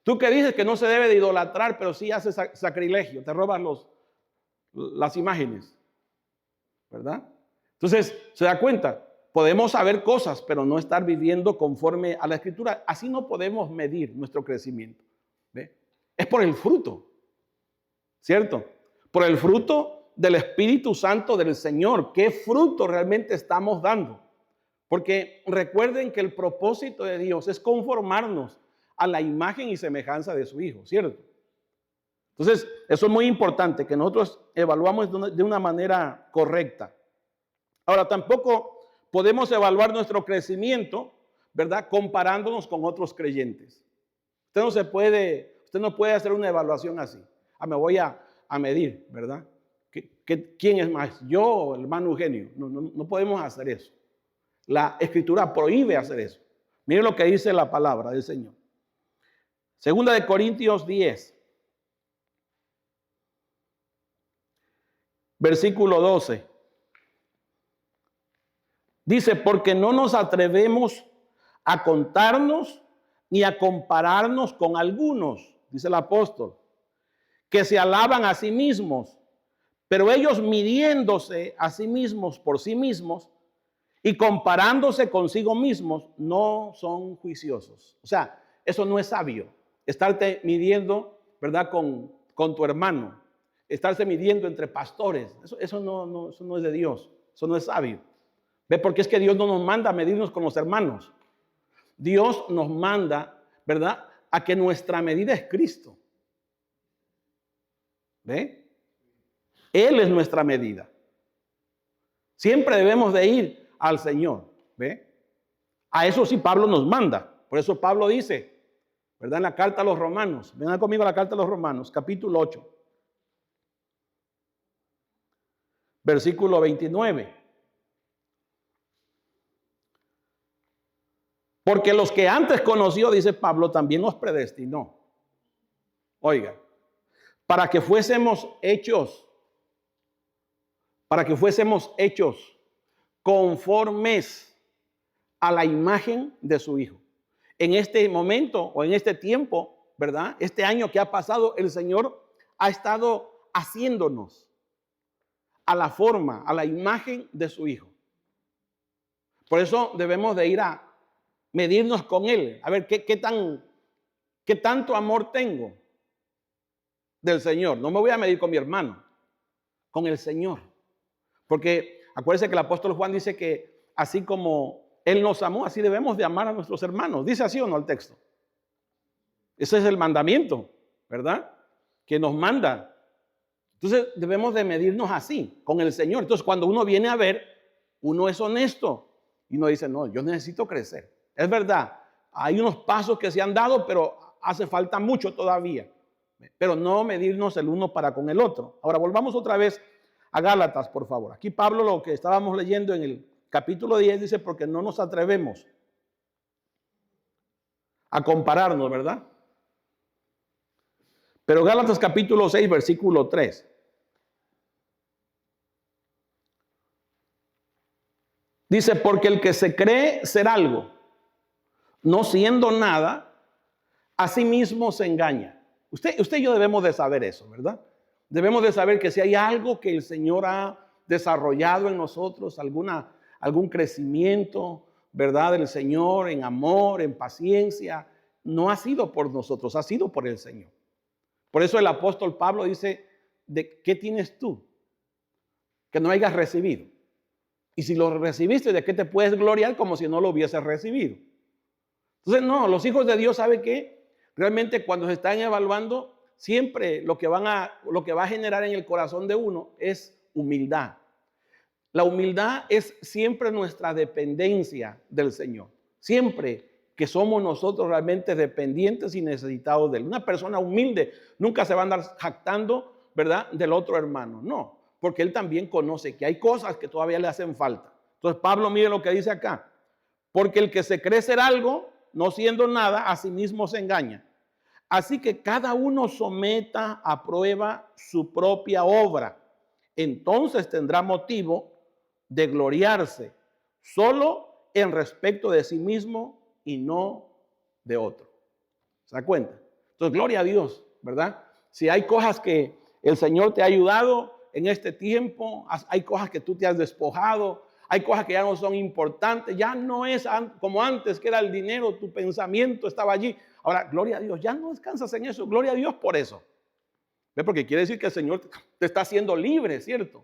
Tú que dices que no se debe de idolatrar, pero sí haces sacrilegio, te robas las imágenes, ¿verdad? Entonces, ¿se da cuenta? Podemos saber cosas, pero no estar viviendo conforme a la Escritura. Así no podemos medir nuestro crecimiento. ¿Ve? Es por el fruto, ¿cierto? Por el fruto del Espíritu Santo del Señor. ¿Qué fruto realmente estamos dando? Porque recuerden que el propósito de Dios es conformarnos a la imagen y semejanza de su Hijo, ¿cierto? Entonces, eso es muy importante, que nosotros evaluamos de una manera correcta. Ahora, tampoco podemos evaluar nuestro crecimiento, ¿verdad? Comparándonos con otros creyentes. Usted no puede hacer una evaluación así. Me voy a medir, ¿verdad? ¿Quién es más? ¿Yo o el hermano Eugenio? No podemos hacer eso. La Escritura prohíbe hacer eso. Miren lo que dice la palabra del Señor. Segunda de Corintios 10, versículo 12. Dice, porque no nos atrevemos a contarnos ni a compararnos con algunos, dice el apóstol, que se alaban a sí mismos, pero ellos midiéndose a sí mismos por sí mismos y comparándose consigo mismos, no son juiciosos. O sea, eso no es sabio, estarte midiendo, ¿verdad? Con tu hermano, estarse midiendo entre pastores, eso no es de Dios, eso no es sabio. ¿Ve? Porque es que Dios no nos manda a medirnos con los hermanos. Dios nos manda, ¿verdad?, a que nuestra medida es Cristo. ¿Ve? Él es nuestra medida. Siempre debemos de ir al Señor. ¿Ve? A eso sí Pablo nos manda. Por eso Pablo dice, ¿verdad?, en la carta a los Romanos. Vengan conmigo a la carta a los Romanos, capítulo 8, versículo 29. Porque los que antes conoció, dice Pablo, también nos predestinó. Oiga, para que fuésemos hechos conformes a la imagen de su Hijo. En este momento o en este tiempo, ¿verdad? Este año que ha pasado, el Señor ha estado haciéndonos a la forma, a la imagen de su Hijo. Por eso debemos de ir a medirnos con Él, a ver qué tanto amor tengo del Señor. No me voy a medir con mi hermano, con el Señor. Porque acuérdense que el apóstol Juan dice que así como Él nos amó, así debemos de amar a nuestros hermanos. ¿Dice así o no el texto? Ese es el mandamiento, ¿verdad?, que nos manda. Entonces debemos de medirnos así, con el Señor. Entonces cuando uno viene a ver, uno es honesto y uno dice, no, yo necesito crecer. Es verdad, hay unos pasos que se han dado, pero hace falta mucho todavía. Pero no medirnos el uno para con el otro. Ahora volvamos otra vez a Gálatas, por favor. Aquí Pablo, lo que estábamos leyendo en el capítulo 10, dice, porque no nos atrevemos a compararnos, ¿verdad? Pero Gálatas capítulo 6, versículo 3. Dice, porque el que se cree ser algo, no siendo nada, a sí mismo se engaña. Usted y yo debemos de saber eso, ¿verdad? Debemos de saber que si hay algo que el Señor ha desarrollado en nosotros, algún crecimiento, ¿verdad?, del Señor en amor, en paciencia, no ha sido por nosotros, ha sido por el Señor. Por eso el apóstol Pablo dice, ¿de qué tienes tú que no hayas recibido? Y si lo recibiste, ¿de qué te puedes gloriar como si no lo hubieses recibido? Entonces, no, los hijos de Dios, ¿sabe qué? Realmente cuando se están evaluando, siempre lo que va a generar en el corazón de uno es humildad. La humildad es siempre nuestra dependencia del Señor. Siempre que somos nosotros realmente dependientes y necesitados de Él. Una persona humilde nunca se va a andar jactando, ¿verdad?, del otro hermano. No, porque Él también conoce que hay cosas que todavía le hacen falta. Entonces Pablo, mire lo que dice acá. Porque el que se cree ser algo, no siendo nada, a sí mismo se engaña. Así que cada uno someta a prueba su propia obra. Entonces tendrá motivo de gloriarse solo en respecto de sí mismo y no de otro. ¿Se da cuenta? Entonces, gloria a Dios, ¿verdad? Si hay cosas que el Señor te ha ayudado en este tiempo, hay cosas que tú te has despojado, hay cosas que ya no son importantes, ya no es como antes, que era el dinero, tu pensamiento estaba allí. Ahora, gloria a Dios, ya no descansas en eso, gloria a Dios por eso. ¿Ve? Porque quiere decir que el Señor te está haciendo libre, ¿cierto?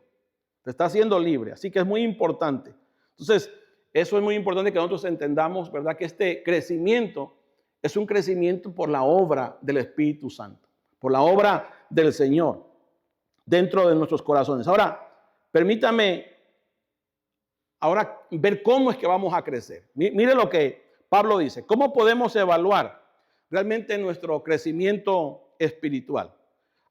Te está haciendo libre, así que es muy importante. Entonces, eso es muy importante que nosotros entendamos, ¿verdad? Que este crecimiento es un crecimiento por la obra del Espíritu Santo, por la obra del Señor dentro de nuestros corazones. Ahora, permítame ahora ver cómo es que vamos a crecer. Mire lo que Pablo dice. ¿Cómo podemos evaluar realmente nuestro crecimiento espiritual?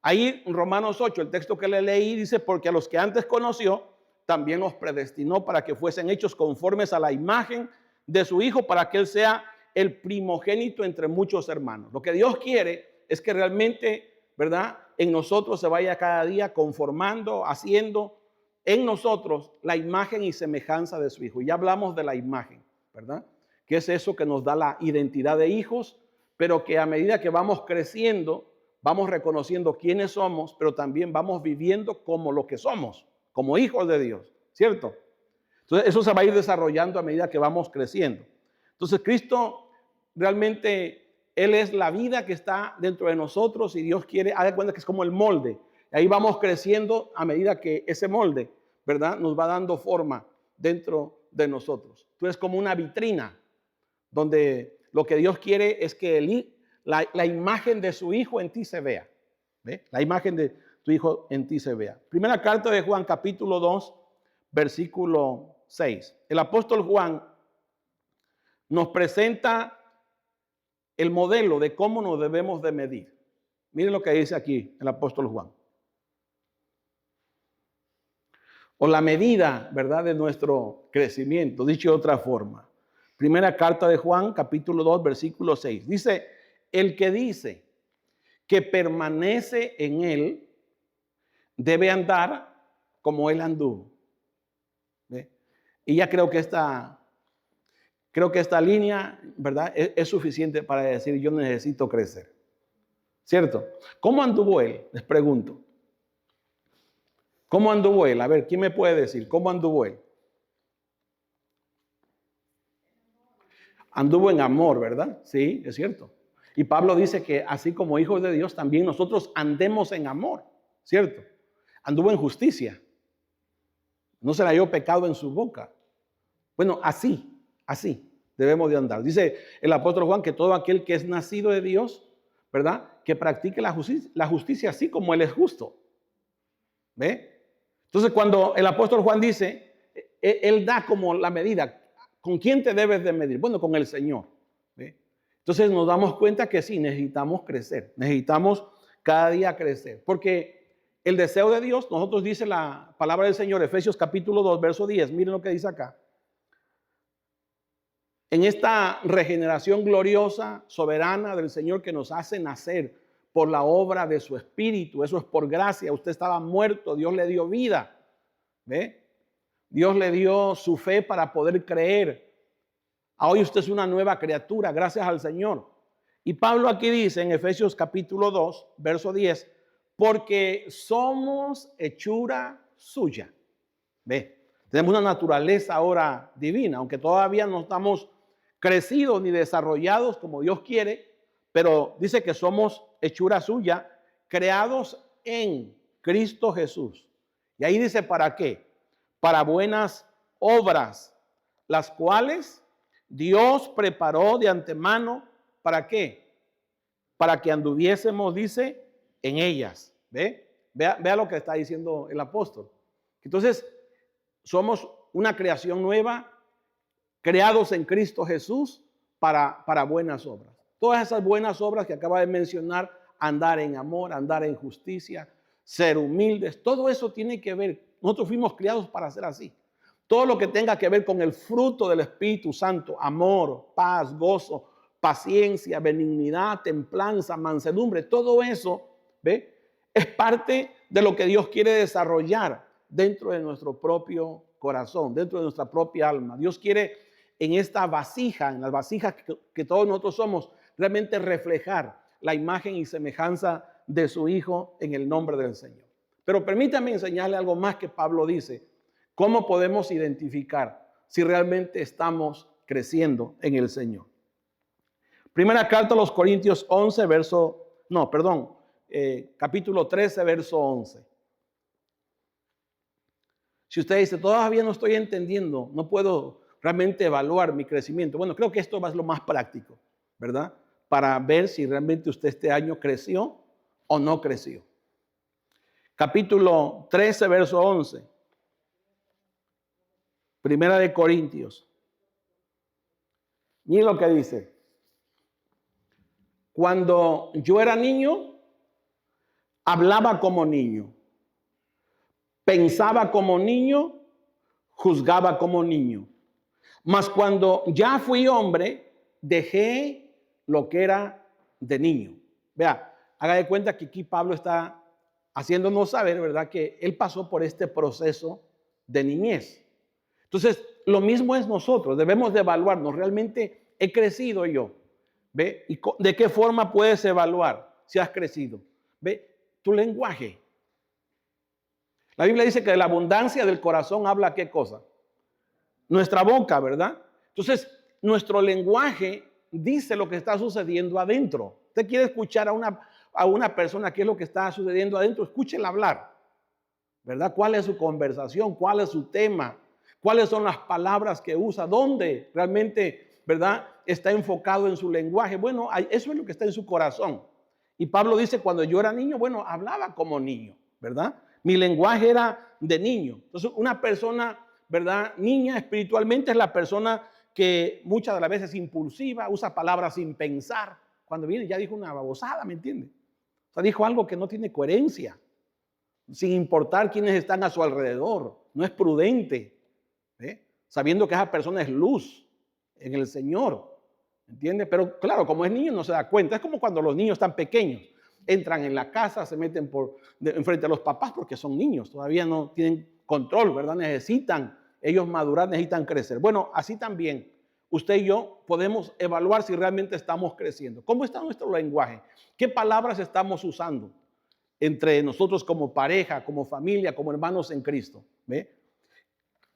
Ahí en Romanos 8, el texto que le leí dice, porque a los que antes conoció, también los predestinó para que fuesen hechos conformes a la imagen de su Hijo, para que Él sea el primogénito entre muchos hermanos. Lo que Dios quiere es que realmente, ¿verdad?, en nosotros se vaya cada día conformando, haciendo en nosotros la imagen y semejanza de su Hijo. Y ya hablamos de la imagen, ¿verdad?, que es eso que nos da la identidad de hijos, pero que a medida que vamos creciendo, vamos reconociendo quiénes somos, pero también vamos viviendo como lo que somos, como hijos de Dios, ¿cierto? Entonces eso se va a ir desarrollando a medida que vamos creciendo. Entonces Cristo realmente, Él es la vida que está dentro de nosotros y Dios quiere, haz de cuenta que es como el molde. Y ahí vamos creciendo a medida que ese molde, ¿verdad?, nos va dando forma dentro de nosotros. Entonces es como una vitrina donde lo que Dios quiere es que la imagen de su Hijo en ti se vea. ¿Ve? La imagen de tu Hijo en ti se vea. Primera carta de Juan, capítulo 2, versículo 6. El apóstol Juan nos presenta el modelo de cómo nos debemos de medir. Miren lo que dice aquí el apóstol Juan. O la medida, ¿verdad?, de nuestro crecimiento, dicho de otra forma. Primera carta de Juan, capítulo 2, versículo 6. Dice, el que dice que permanece en él debe andar como él anduvo. ¿Ve? Y ya creo que esta línea, ¿verdad?, es suficiente para decir yo necesito crecer. ¿Cierto? ¿Cómo anduvo él? Les pregunto. ¿Cómo anduvo él? A ver, ¿quién me puede decir? ¿Cómo anduvo él? Anduvo en amor, ¿verdad? Sí, es cierto. Y Pablo dice que así como hijos de Dios, también nosotros andemos en amor, ¿cierto? Anduvo en justicia. No se le halló pecado en su boca. Bueno, así debemos de andar. Dice el apóstol Juan que todo aquel que es nacido de Dios, ¿verdad?, que practique la justicia así como Él es justo. ¿Ve? Entonces cuando el apóstol Juan dice, Él da como la medida. ¿Con quién te debes de medir? Bueno, con el Señor. ¿Ve? Entonces nos damos cuenta que sí, necesitamos crecer. Necesitamos cada día crecer. Porque el deseo de Dios, nosotros dice la palabra del Señor, Efesios capítulo 2, verso 10. Miren lo que dice acá. En esta regeneración gloriosa, soberana del Señor que nos hace nacer por la obra de su Espíritu. Eso es por gracia. Usted estaba muerto, Dios le dio vida. ¿Ve? Dios le dio su fe para poder creer. Hoy usted es una nueva criatura, gracias al Señor. Y Pablo aquí dice en Efesios capítulo 2, verso 10, porque somos hechura suya. ¿Ve? Tenemos una naturaleza ahora divina, aunque todavía no estamos crecidos ni desarrollados como Dios quiere, pero dice que somos hechura suya, creados en Cristo Jesús. Y ahí dice, ¿para qué? Para buenas obras, las cuales Dios preparó de antemano, ¿para qué? para que anduviésemos, dice, en ellas. Vea lo que está diciendo el apóstol. Entonces, somos una creación nueva, creados en Cristo Jesús para buenas obras. Todas esas buenas obras que acaba de mencionar, andar en amor, andar en justicia, ser humildes, todo eso tiene que ver. Nosotros fuimos criados para ser así. Todo lo que tenga que ver con el fruto del Espíritu Santo, amor, paz, gozo, paciencia, benignidad, templanza, mansedumbre, todo eso, es parte de lo que Dios quiere desarrollar dentro de nuestro propio corazón, dentro de nuestra propia alma. Dios quiere en esta vasija, en las vasijas que todos nosotros somos, realmente reflejar la imagen y semejanza de su Hijo en el nombre del Señor. Pero permítame enseñarle algo más que Pablo dice. ¿Cómo podemos identificar si realmente estamos creciendo en el Señor? Primera carta a los Corintios 11, capítulo 13, verso 11. Si usted dice, todavía no estoy entendiendo, no puedo realmente evaluar mi crecimiento. Bueno, creo que esto va a ser lo más práctico, ¿verdad? Para ver si realmente usted este año creció o no creció. Capítulo 13, verso 11. Primera de Corintios. Miren lo que dice. Cuando yo era niño, hablaba como niño, pensaba como niño, juzgaba como niño. Mas cuando ya fui hombre, dejé lo que era de niño. Vea, haga de cuenta que aquí Pablo está haciéndonos saber, ¿verdad?, que él pasó por este proceso de niñez. Entonces, lo mismo es nosotros, debemos de evaluarnos. ¿Realmente he crecido yo? ¿Ve? ¿Y de qué forma puedes evaluar si has crecido? ¿Ve? Tu lenguaje. La Biblia dice que de la abundancia del corazón habla ¿qué cosa? Nuestra boca, ¿verdad? Entonces, nuestro lenguaje dice lo que está sucediendo adentro. Usted quiere escuchar a una persona qué es lo que está sucediendo adentro, escúchela hablar, ¿verdad? ¿Cuál es su conversación? ¿Cuál es su tema? ¿Cuáles son las palabras que usa? ¿Dónde realmente, verdad, está enfocado en su lenguaje? Bueno, eso es lo que está en su corazón. Y Pablo dice, cuando yo era niño, bueno, hablaba como niño, ¿verdad? Mi lenguaje era de niño. Entonces, una persona, ¿verdad?, niña espiritualmente es la persona que muchas de las veces es impulsiva, usa palabras sin pensar. Cuando viene ya dijo una babosada, ¿me entiende? O sea, dijo algo que no tiene coherencia, sin importar quiénes están a su alrededor. No es prudente. Sabiendo que esa persona es luz en el Señor, ¿entiende? Pero claro, como es niño no se da cuenta. Es como cuando los niños están pequeños, entran en la casa, se meten enfrente a los papás porque son niños, todavía no tienen control, ¿verdad? Necesitan ellos madurar, necesitan crecer. Bueno, así también usted y yo podemos evaluar si realmente estamos creciendo. ¿Cómo está nuestro lenguaje? ¿Qué palabras estamos usando entre nosotros como pareja, como familia, como hermanos en Cristo? ¿Ve?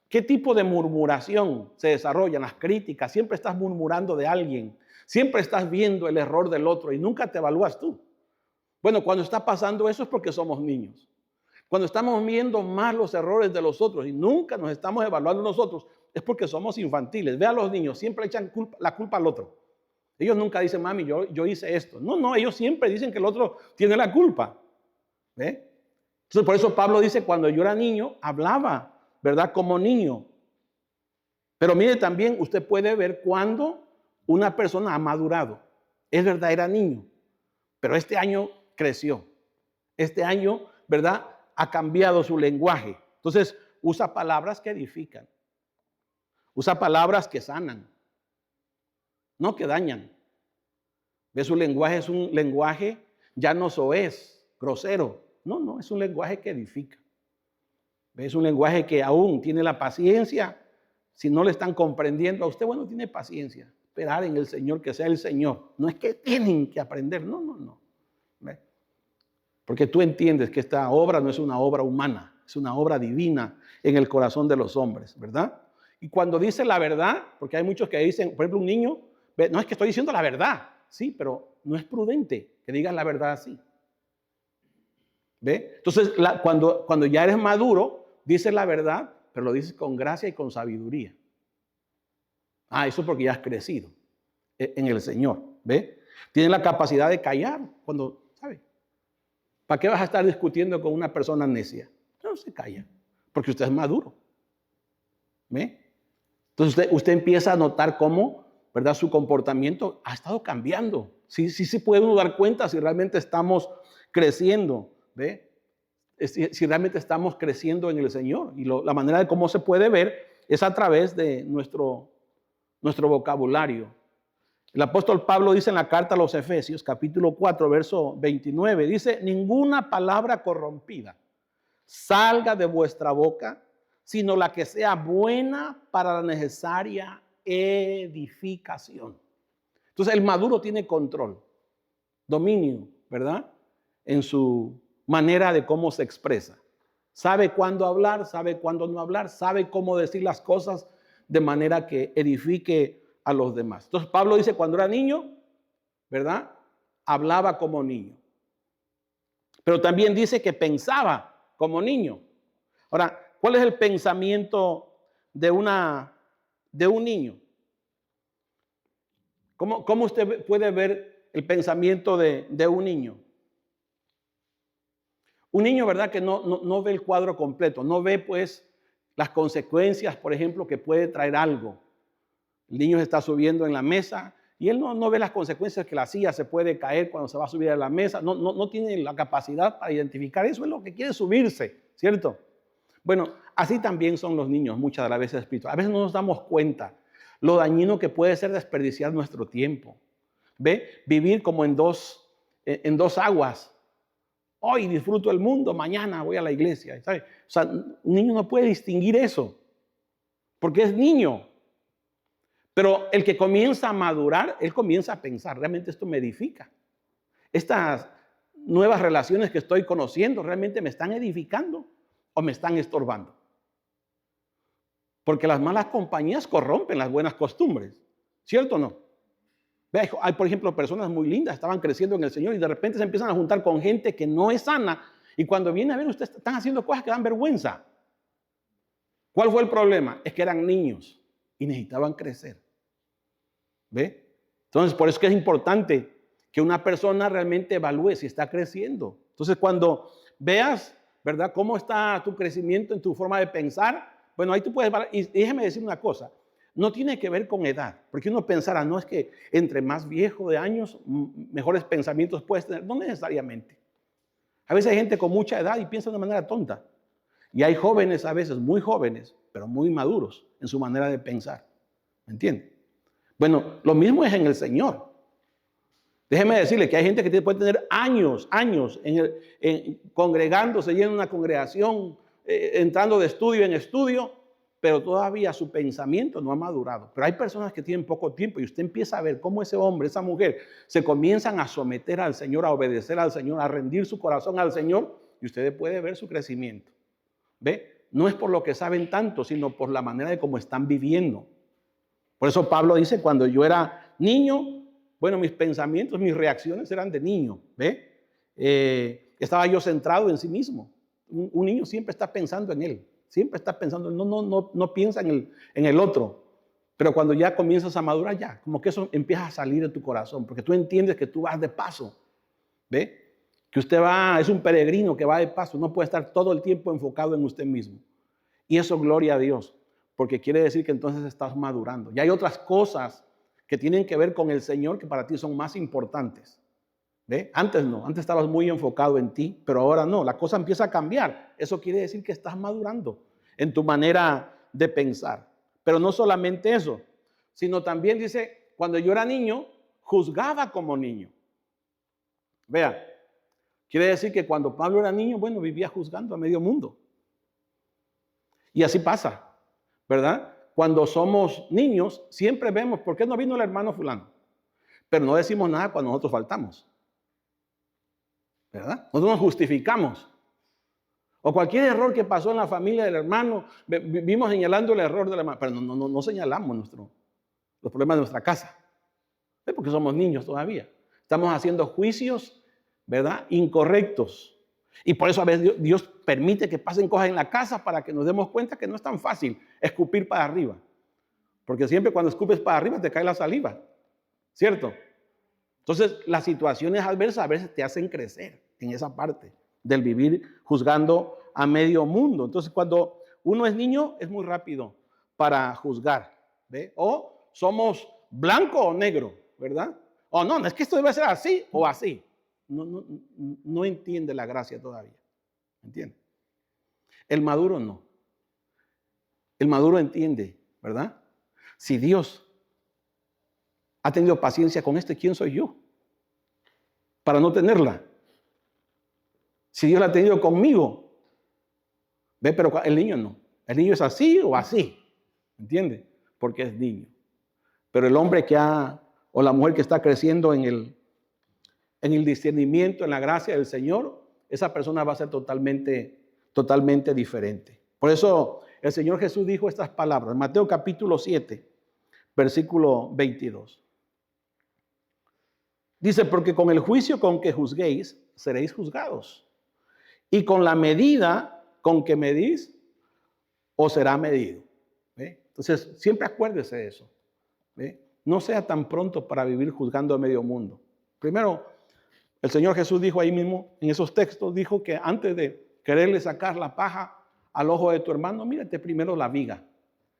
¿Qué tipo de murmuración se desarrolla? Las críticas, siempre estás murmurando de alguien, siempre estás viendo el error del otro y nunca te evalúas tú. Bueno, cuando está pasando eso es porque somos niños. Cuando estamos viendo más los errores de los otros y nunca nos estamos evaluando nosotros, es porque somos infantiles. Ve a los niños, siempre echan la culpa al otro. Ellos nunca dicen, mami, yo hice esto. No, ellos siempre dicen que el otro tiene la culpa. ¿Ve? Entonces, por eso Pablo dice, cuando yo era niño, hablaba, ¿verdad?, como niño. Pero mire también, usted puede ver cuando una persona ha madurado. Es verdad, era niño, pero este año creció. Este año, ¿verdad?, ha cambiado su lenguaje. Entonces, usa palabras que edifican. Usa palabras que sanan, no que dañan. ¿Ve? Su lenguaje es un lenguaje ya no soez, grosero. No, es un lenguaje que edifica. Es un lenguaje que aún tiene la paciencia. Si no le están comprendiendo a usted, bueno, tiene paciencia. Esperar en el Señor, que sea el Señor. No es que tienen que aprender, no. ¿Ve? Porque tú entiendes que esta obra no es una obra humana, es una obra divina en el corazón de los hombres, ¿verdad? Y cuando dice la verdad, porque hay muchos que dicen, por ejemplo, un niño, no es que estoy diciendo la verdad, sí, pero no es prudente que digas la verdad así. ¿Ve? Entonces, cuando ya eres maduro, dices la verdad, pero lo dices con gracia y con sabiduría. Eso es porque ya has crecido en el Señor. ¿Ve? Tienen la capacidad de callar cuando, ¿sabe? ¿Para qué vas a estar discutiendo con una persona necia? No se calla, porque usted es maduro. ¿Ve? Entonces usted empieza a notar cómo, ¿verdad?, su comportamiento ha estado cambiando. Sí se puede uno dar cuenta si realmente estamos creciendo, ¿ve? Si realmente estamos creciendo en el Señor. Y la manera de cómo se puede ver es a través de nuestro vocabulario. El apóstol Pablo dice en la carta a los Efesios, capítulo 4, verso 29, dice: ninguna palabra corrompida salga de vuestra boca, sino la que sea buena para la necesaria edificación. Entonces el maduro tiene control, dominio, ¿verdad?, en su manera de cómo se expresa. Sabe cuándo hablar, sabe cuándo no hablar, sabe cómo decir las cosas de manera que edifique a los demás. Entonces Pablo dice, cuando era niño, ¿verdad?, hablaba como niño. Pero también dice que pensaba como niño. Ahora, ¿cuál es el pensamiento de un niño? ¿Cómo usted puede ver el pensamiento de un niño? Un niño, ¿verdad?, que no ve el cuadro completo, no ve pues las consecuencias, por ejemplo, que puede traer algo. El niño se está subiendo en la mesa y él no ve las consecuencias, que la silla se puede caer cuando se va a subir a la mesa. No tiene la capacidad para identificar eso, es lo que quiere subirse, ¿cierto? Bueno, así también son los niños muchas de las veces espirituales. A veces no nos damos cuenta lo dañino que puede ser desperdiciar nuestro tiempo. ¿Ve? Vivir como en dos aguas. Hoy disfruto el mundo, mañana voy a la iglesia, ¿sabe? O sea, un niño no puede distinguir eso, porque es niño. Pero el que comienza a madurar, él comienza a pensar, realmente esto me edifica. Estas nuevas relaciones que estoy conociendo, ¿realmente me están edificando o me están estorbando? Porque las malas compañías corrompen las buenas costumbres, ¿cierto o no? Vea, hay, por ejemplo, personas muy lindas, estaban creciendo en el Señor y de repente se empiezan a juntar con gente que no es sana, y cuando viene a ver, ustedes están haciendo cosas que dan vergüenza. ¿Cuál fue el problema? Es que eran niños y necesitaban crecer. ¿Ve? Entonces, por eso es que es importante que una persona realmente evalúe si está creciendo. Entonces, cuando veas, ¿verdad?, cómo está tu crecimiento en tu forma de pensar, bueno, ahí tú puedes, y déjeme decir una cosa, no tiene que ver con edad, porque uno pensará, no es que entre más viejo de años, mejores pensamientos puedes tener, no necesariamente. A veces hay gente con mucha edad y piensa de una manera tonta, y hay jóvenes a veces, muy jóvenes, pero muy maduros en su manera de pensar, ¿me entiende? Bueno, lo mismo es en el Señor. Déjeme decirle que hay gente que puede tener años congregándose y en una congregación, entrando de estudio en estudio, pero todavía su pensamiento no ha madurado. Pero hay personas que tienen poco tiempo y usted empieza a ver cómo ese hombre, esa mujer, se comienzan a someter al Señor, a obedecer al Señor, a rendir su corazón al Señor, y usted puede ver su crecimiento. ¿Ve? No es por lo que saben tanto, sino por la manera de cómo están viviendo. Por eso Pablo dice, cuando yo era niño, bueno, mis pensamientos, mis reacciones eran de niño. ¿Ve? Estaba yo centrado en sí mismo. Un niño siempre está pensando en él. Siempre está pensando, no piensa en el otro. Pero cuando ya comienzas a madurar, ya, como que eso empieza a salir de tu corazón, porque tú entiendes que tú vas de paso. ¿Ve? Que usted es un peregrino que va de paso, no puede estar todo el tiempo enfocado en usted mismo. Y eso, gloria a Dios, porque quiere decir que entonces estás madurando. Y hay otras cosas que tienen que ver con el Señor que para ti son más importantes. ¿Ve? Antes no, antes estabas muy enfocado en ti, pero ahora no, la cosa empieza a cambiar. Eso quiere decir que estás madurando en tu manera de pensar. Pero no solamente eso, sino también dice, cuando yo era niño, juzgaba como niño. Vea, quiere decir que cuando Pablo era niño, bueno, vivía juzgando a medio mundo. Y así pasa, ¿verdad? Cuando somos niños, siempre vemos, ¿por qué no vino el hermano fulano? Pero no decimos nada cuando nosotros faltamos. ¿Verdad? Nosotros nos justificamos. O cualquier error que pasó en la familia del hermano, vivimos señalando el error del hermano, pero no señalamos los problemas de nuestra casa. ¿Ves? Porque somos niños todavía. Estamos haciendo juicios, ¿verdad?, incorrectos. Y por eso a veces Dios permite que pasen cosas en la casa para que nos demos cuenta que no es tan fácil escupir para arriba. Porque siempre cuando escupes para arriba te cae la saliva, ¿cierto? Entonces, las situaciones adversas a veces te hacen crecer en esa parte del vivir juzgando a medio mundo. Entonces, cuando uno es niño, es muy rápido para juzgar, ¿ve? O somos blanco o negro, ¿verdad? O no, es que esto debe ser así o así. No entiende la gracia todavía, ¿entiende? El maduro no. El maduro entiende, ¿verdad? Si Dios ha tenido paciencia con ¿quién soy yo para no tenerla? Si Dios la ha tenido conmigo, ¿ve? Pero el niño no. El niño es así o así, ¿entiende? Porque es niño. Pero el hombre o la mujer que está creciendo en el discernimiento, en la gracia del Señor, esa persona va a ser totalmente diferente. Por eso el Señor Jesús dijo estas palabras, Mateo capítulo 7, versículo 22. Dice, porque con el juicio con que juzguéis, seréis juzgados. Y con la medida con que medís, os será medido. ¿Ve? Entonces, siempre acuérdese de eso. ¿Ve? No sea tan pronto para vivir juzgando a medio mundo. Primero, el Señor Jesús dijo ahí mismo, en esos textos, dijo que antes de quererle sacar la paja al ojo de tu hermano, mírate primero la viga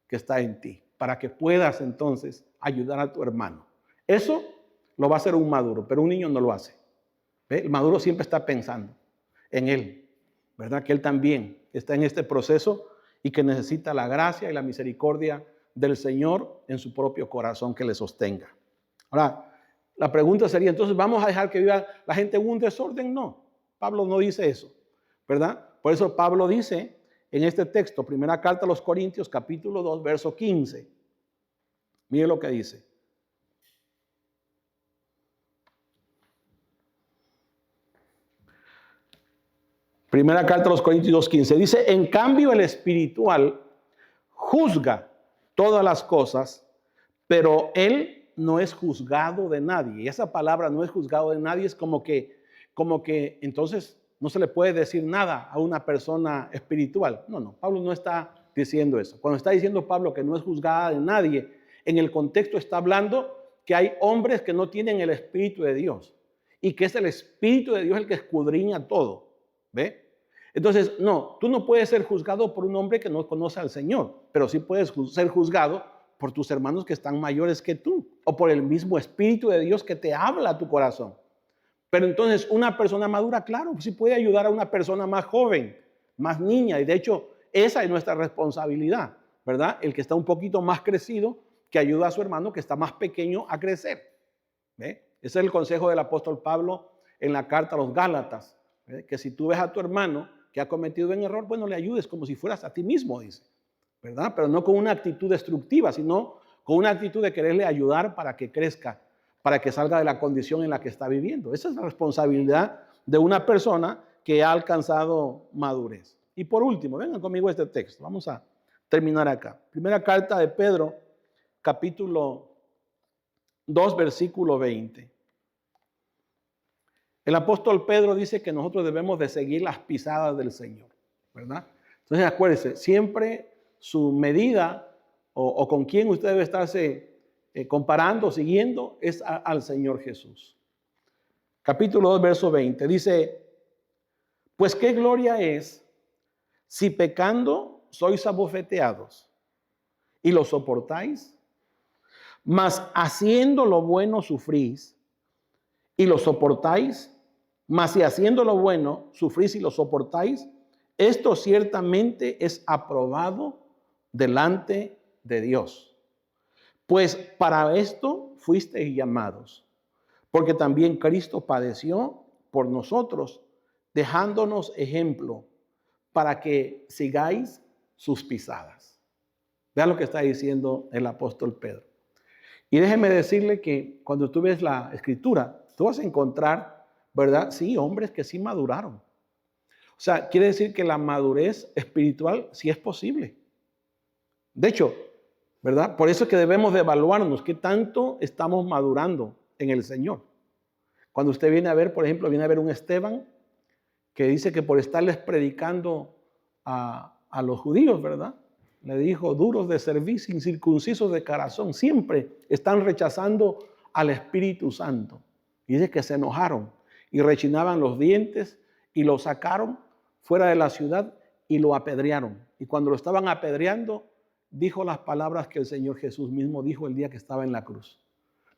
que está en ti, para que puedas entonces ayudar a tu hermano. Eso lo va a hacer un maduro, pero un niño no lo hace. ¿Ve? El maduro siempre está pensando en él, ¿verdad? Que él también está en este proceso y que necesita la gracia y la misericordia del Señor en su propio corazón que le sostenga. Ahora, la pregunta sería, entonces, ¿vamos a dejar que viva la gente en un desorden? No, Pablo no dice eso, ¿verdad? Por eso Pablo dice en este texto, primera carta a los Corintios, capítulo 2, verso 15. Mire lo que dice. Primera carta a los Corintios 2:15. Dice, en cambio el espiritual juzga todas las cosas, pero él no es juzgado de nadie. Y esa palabra no es juzgado de nadie es como que entonces no se le puede decir nada a una persona espiritual. No, Pablo no está diciendo eso. Cuando está diciendo Pablo que no es juzgada de nadie, en el contexto está hablando que hay hombres que no tienen el Espíritu de Dios y que es el Espíritu de Dios el que escudriña todo. ¿Ve? Entonces, no, tú no puedes ser juzgado por un hombre que no conoce al Señor, pero sí puedes ser juzgado por tus hermanos que están mayores que tú o por el mismo Espíritu de Dios que te habla a tu corazón. Pero entonces una persona madura, claro, sí puede ayudar a una persona más joven, más niña, y de hecho esa es nuestra responsabilidad, ¿verdad? El que está un poquito más crecido que ayuda a su hermano que está más pequeño a crecer. ¿Ve? Ese es el consejo del apóstol Pablo en la carta a los Gálatas, ¿ve? Que si tú ves a tu hermano que ha cometido un error, bueno, le ayudes como si fueras a ti mismo, dice, ¿verdad? Pero no con una actitud destructiva, sino con una actitud de quererle ayudar para que crezca, para que salga de la condición en la que está viviendo. Esa es la responsabilidad de una persona que ha alcanzado madurez. Y por último, vengan conmigo a este texto. Vamos a terminar acá. Primera carta de Pedro, capítulo 2, versículo 20. El apóstol Pedro dice que nosotros debemos de seguir las pisadas del Señor, ¿verdad? Entonces acuérdense, siempre su medida o con quién usted debe estarse comparando, siguiendo, es al Señor Jesús. Capítulo 2, verso 20, dice, pues qué gloria es si pecando sois abofeteados y lo soportáis, mas haciendo lo bueno sufrís y lo soportáis, mas si haciendo lo bueno sufrís y lo soportáis, esto ciertamente es aprobado delante de Dios. Pues para esto fuisteis llamados, porque también Cristo padeció por nosotros, dejándonos ejemplo para que sigáis sus pisadas. Vean lo que está diciendo el apóstol Pedro. Y déjeme decirle que cuando tú ves la escritura, tú vas a encontrar, ¿verdad? Sí, hombres que sí maduraron. O sea, quiere decir que la madurez espiritual sí es posible. De hecho, ¿verdad? Por eso es que debemos de evaluarnos qué tanto estamos madurando en el Señor. Cuando usted viene a ver, por ejemplo, viene a ver un Esteban que dice que por estarles predicando a los judíos, ¿verdad? Le dijo, duros de cerviz, incircuncisos de corazón, siempre están rechazando al Espíritu Santo. Y dice que se enojaron y rechinaban los dientes y lo sacaron fuera de la ciudad y lo apedrearon. Y cuando lo estaban apedreando, dijo las palabras que el Señor Jesús mismo dijo el día que estaba en la cruz.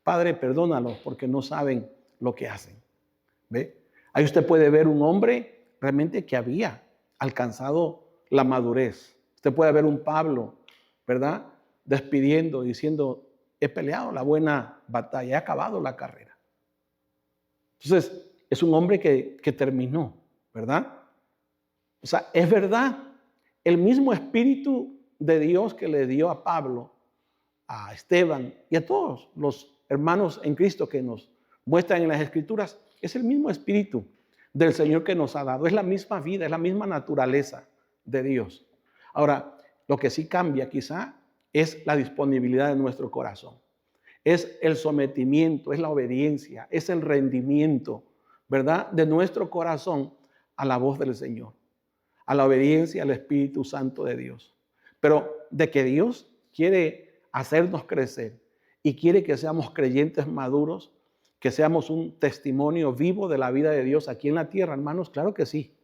Padre, perdónalos porque no saben lo que hacen. ¿Ve? Ahí usted puede ver un hombre realmente que había alcanzado la madurez. Usted puede ver un Pablo, ¿verdad? Despidiendo, diciendo, he peleado la buena batalla, he acabado la carrera. Entonces, es un hombre que terminó, ¿verdad? O sea, es verdad, el mismo Espíritu de Dios que le dio a Pablo, a Esteban y a todos los hermanos en Cristo que nos muestran en las Escrituras, es el mismo Espíritu del Señor que nos ha dado. Es la misma vida, es la misma naturaleza de Dios. Ahora, lo que sí cambia quizá es la disponibilidad de nuestro corazón. Es el sometimiento, es la obediencia, es el rendimiento, ¿verdad? De nuestro corazón a la voz del Señor, a la obediencia al Espíritu Santo de Dios. Pero de que Dios quiere hacernos crecer y quiere que seamos creyentes maduros, que seamos un testimonio vivo de la vida de Dios aquí en la tierra, hermanos, claro que sí.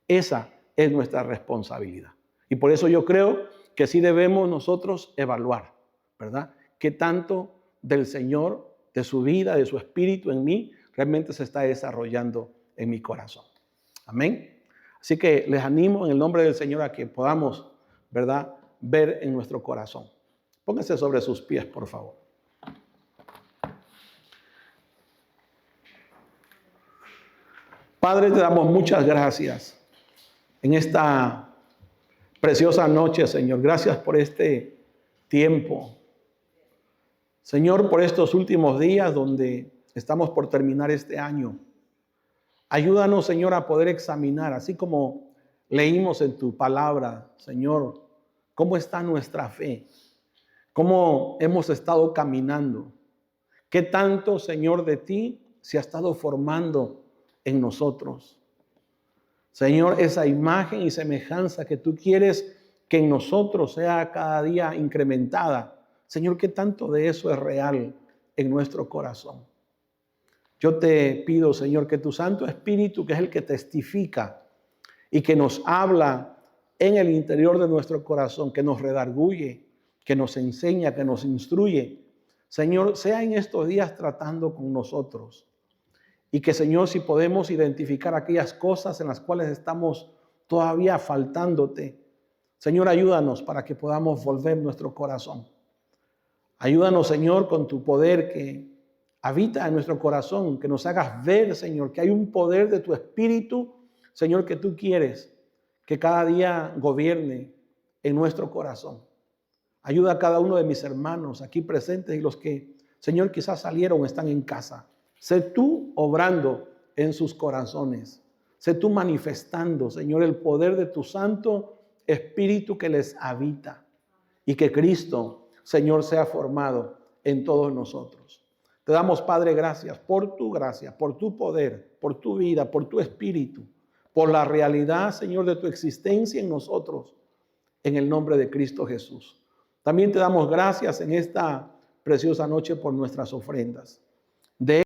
Esa es nuestra responsabilidad. Y por eso yo creo que sí debemos nosotros evaluar, ¿verdad? ¿Qué tanto del Señor, de su vida, de su Espíritu en mí, realmente se está desarrollando en mi corazón? Amén. Así que les animo en el nombre del Señor a que podamos, ¿verdad?, ver en nuestro corazón. Pónganse sobre sus pies, por favor. Padre, te damos muchas gracias en esta preciosa noche, Señor. Gracias por este tiempo. Señor, por estos últimos días donde estamos por terminar este año. Ayúdanos, Señor, a poder examinar, así como leímos en tu palabra, Señor, cómo está nuestra fe, cómo hemos estado caminando, qué tanto, Señor, de ti se ha estado formando en nosotros. Señor, esa imagen y semejanza que tú quieres que en nosotros sea cada día incrementada. Señor, qué tanto de eso es real en nuestro corazón. Yo te pido, Señor, que tu Santo Espíritu, que es el que testifica y que nos habla en el interior de nuestro corazón, que nos redarguye, que nos enseña, que nos instruye, Señor, sea en estos días tratando con nosotros. Y que, Señor, si podemos identificar aquellas cosas en las cuales estamos todavía faltándote, Señor, ayúdanos para que podamos volver nuestro corazón. Ayúdanos, Señor, con tu poder que habita en nuestro corazón, que nos hagas ver, Señor, que hay un poder de tu Espíritu, Señor, que tú quieres que cada día gobierne en nuestro corazón. Ayuda a cada uno de mis hermanos aquí presentes y los que, Señor, quizás salieron o están en casa. Sé tú obrando en sus corazones. Sé tú manifestando, Señor, el poder de tu Santo Espíritu que les habita. Y que Cristo, Señor, sea formado en todos nosotros. Te damos, Padre, gracias, por tu poder, por tu vida, por tu Espíritu, por la realidad, Señor, de tu existencia en nosotros, en el nombre de Cristo Jesús. También te damos gracias en esta preciosa noche por nuestras ofrendas.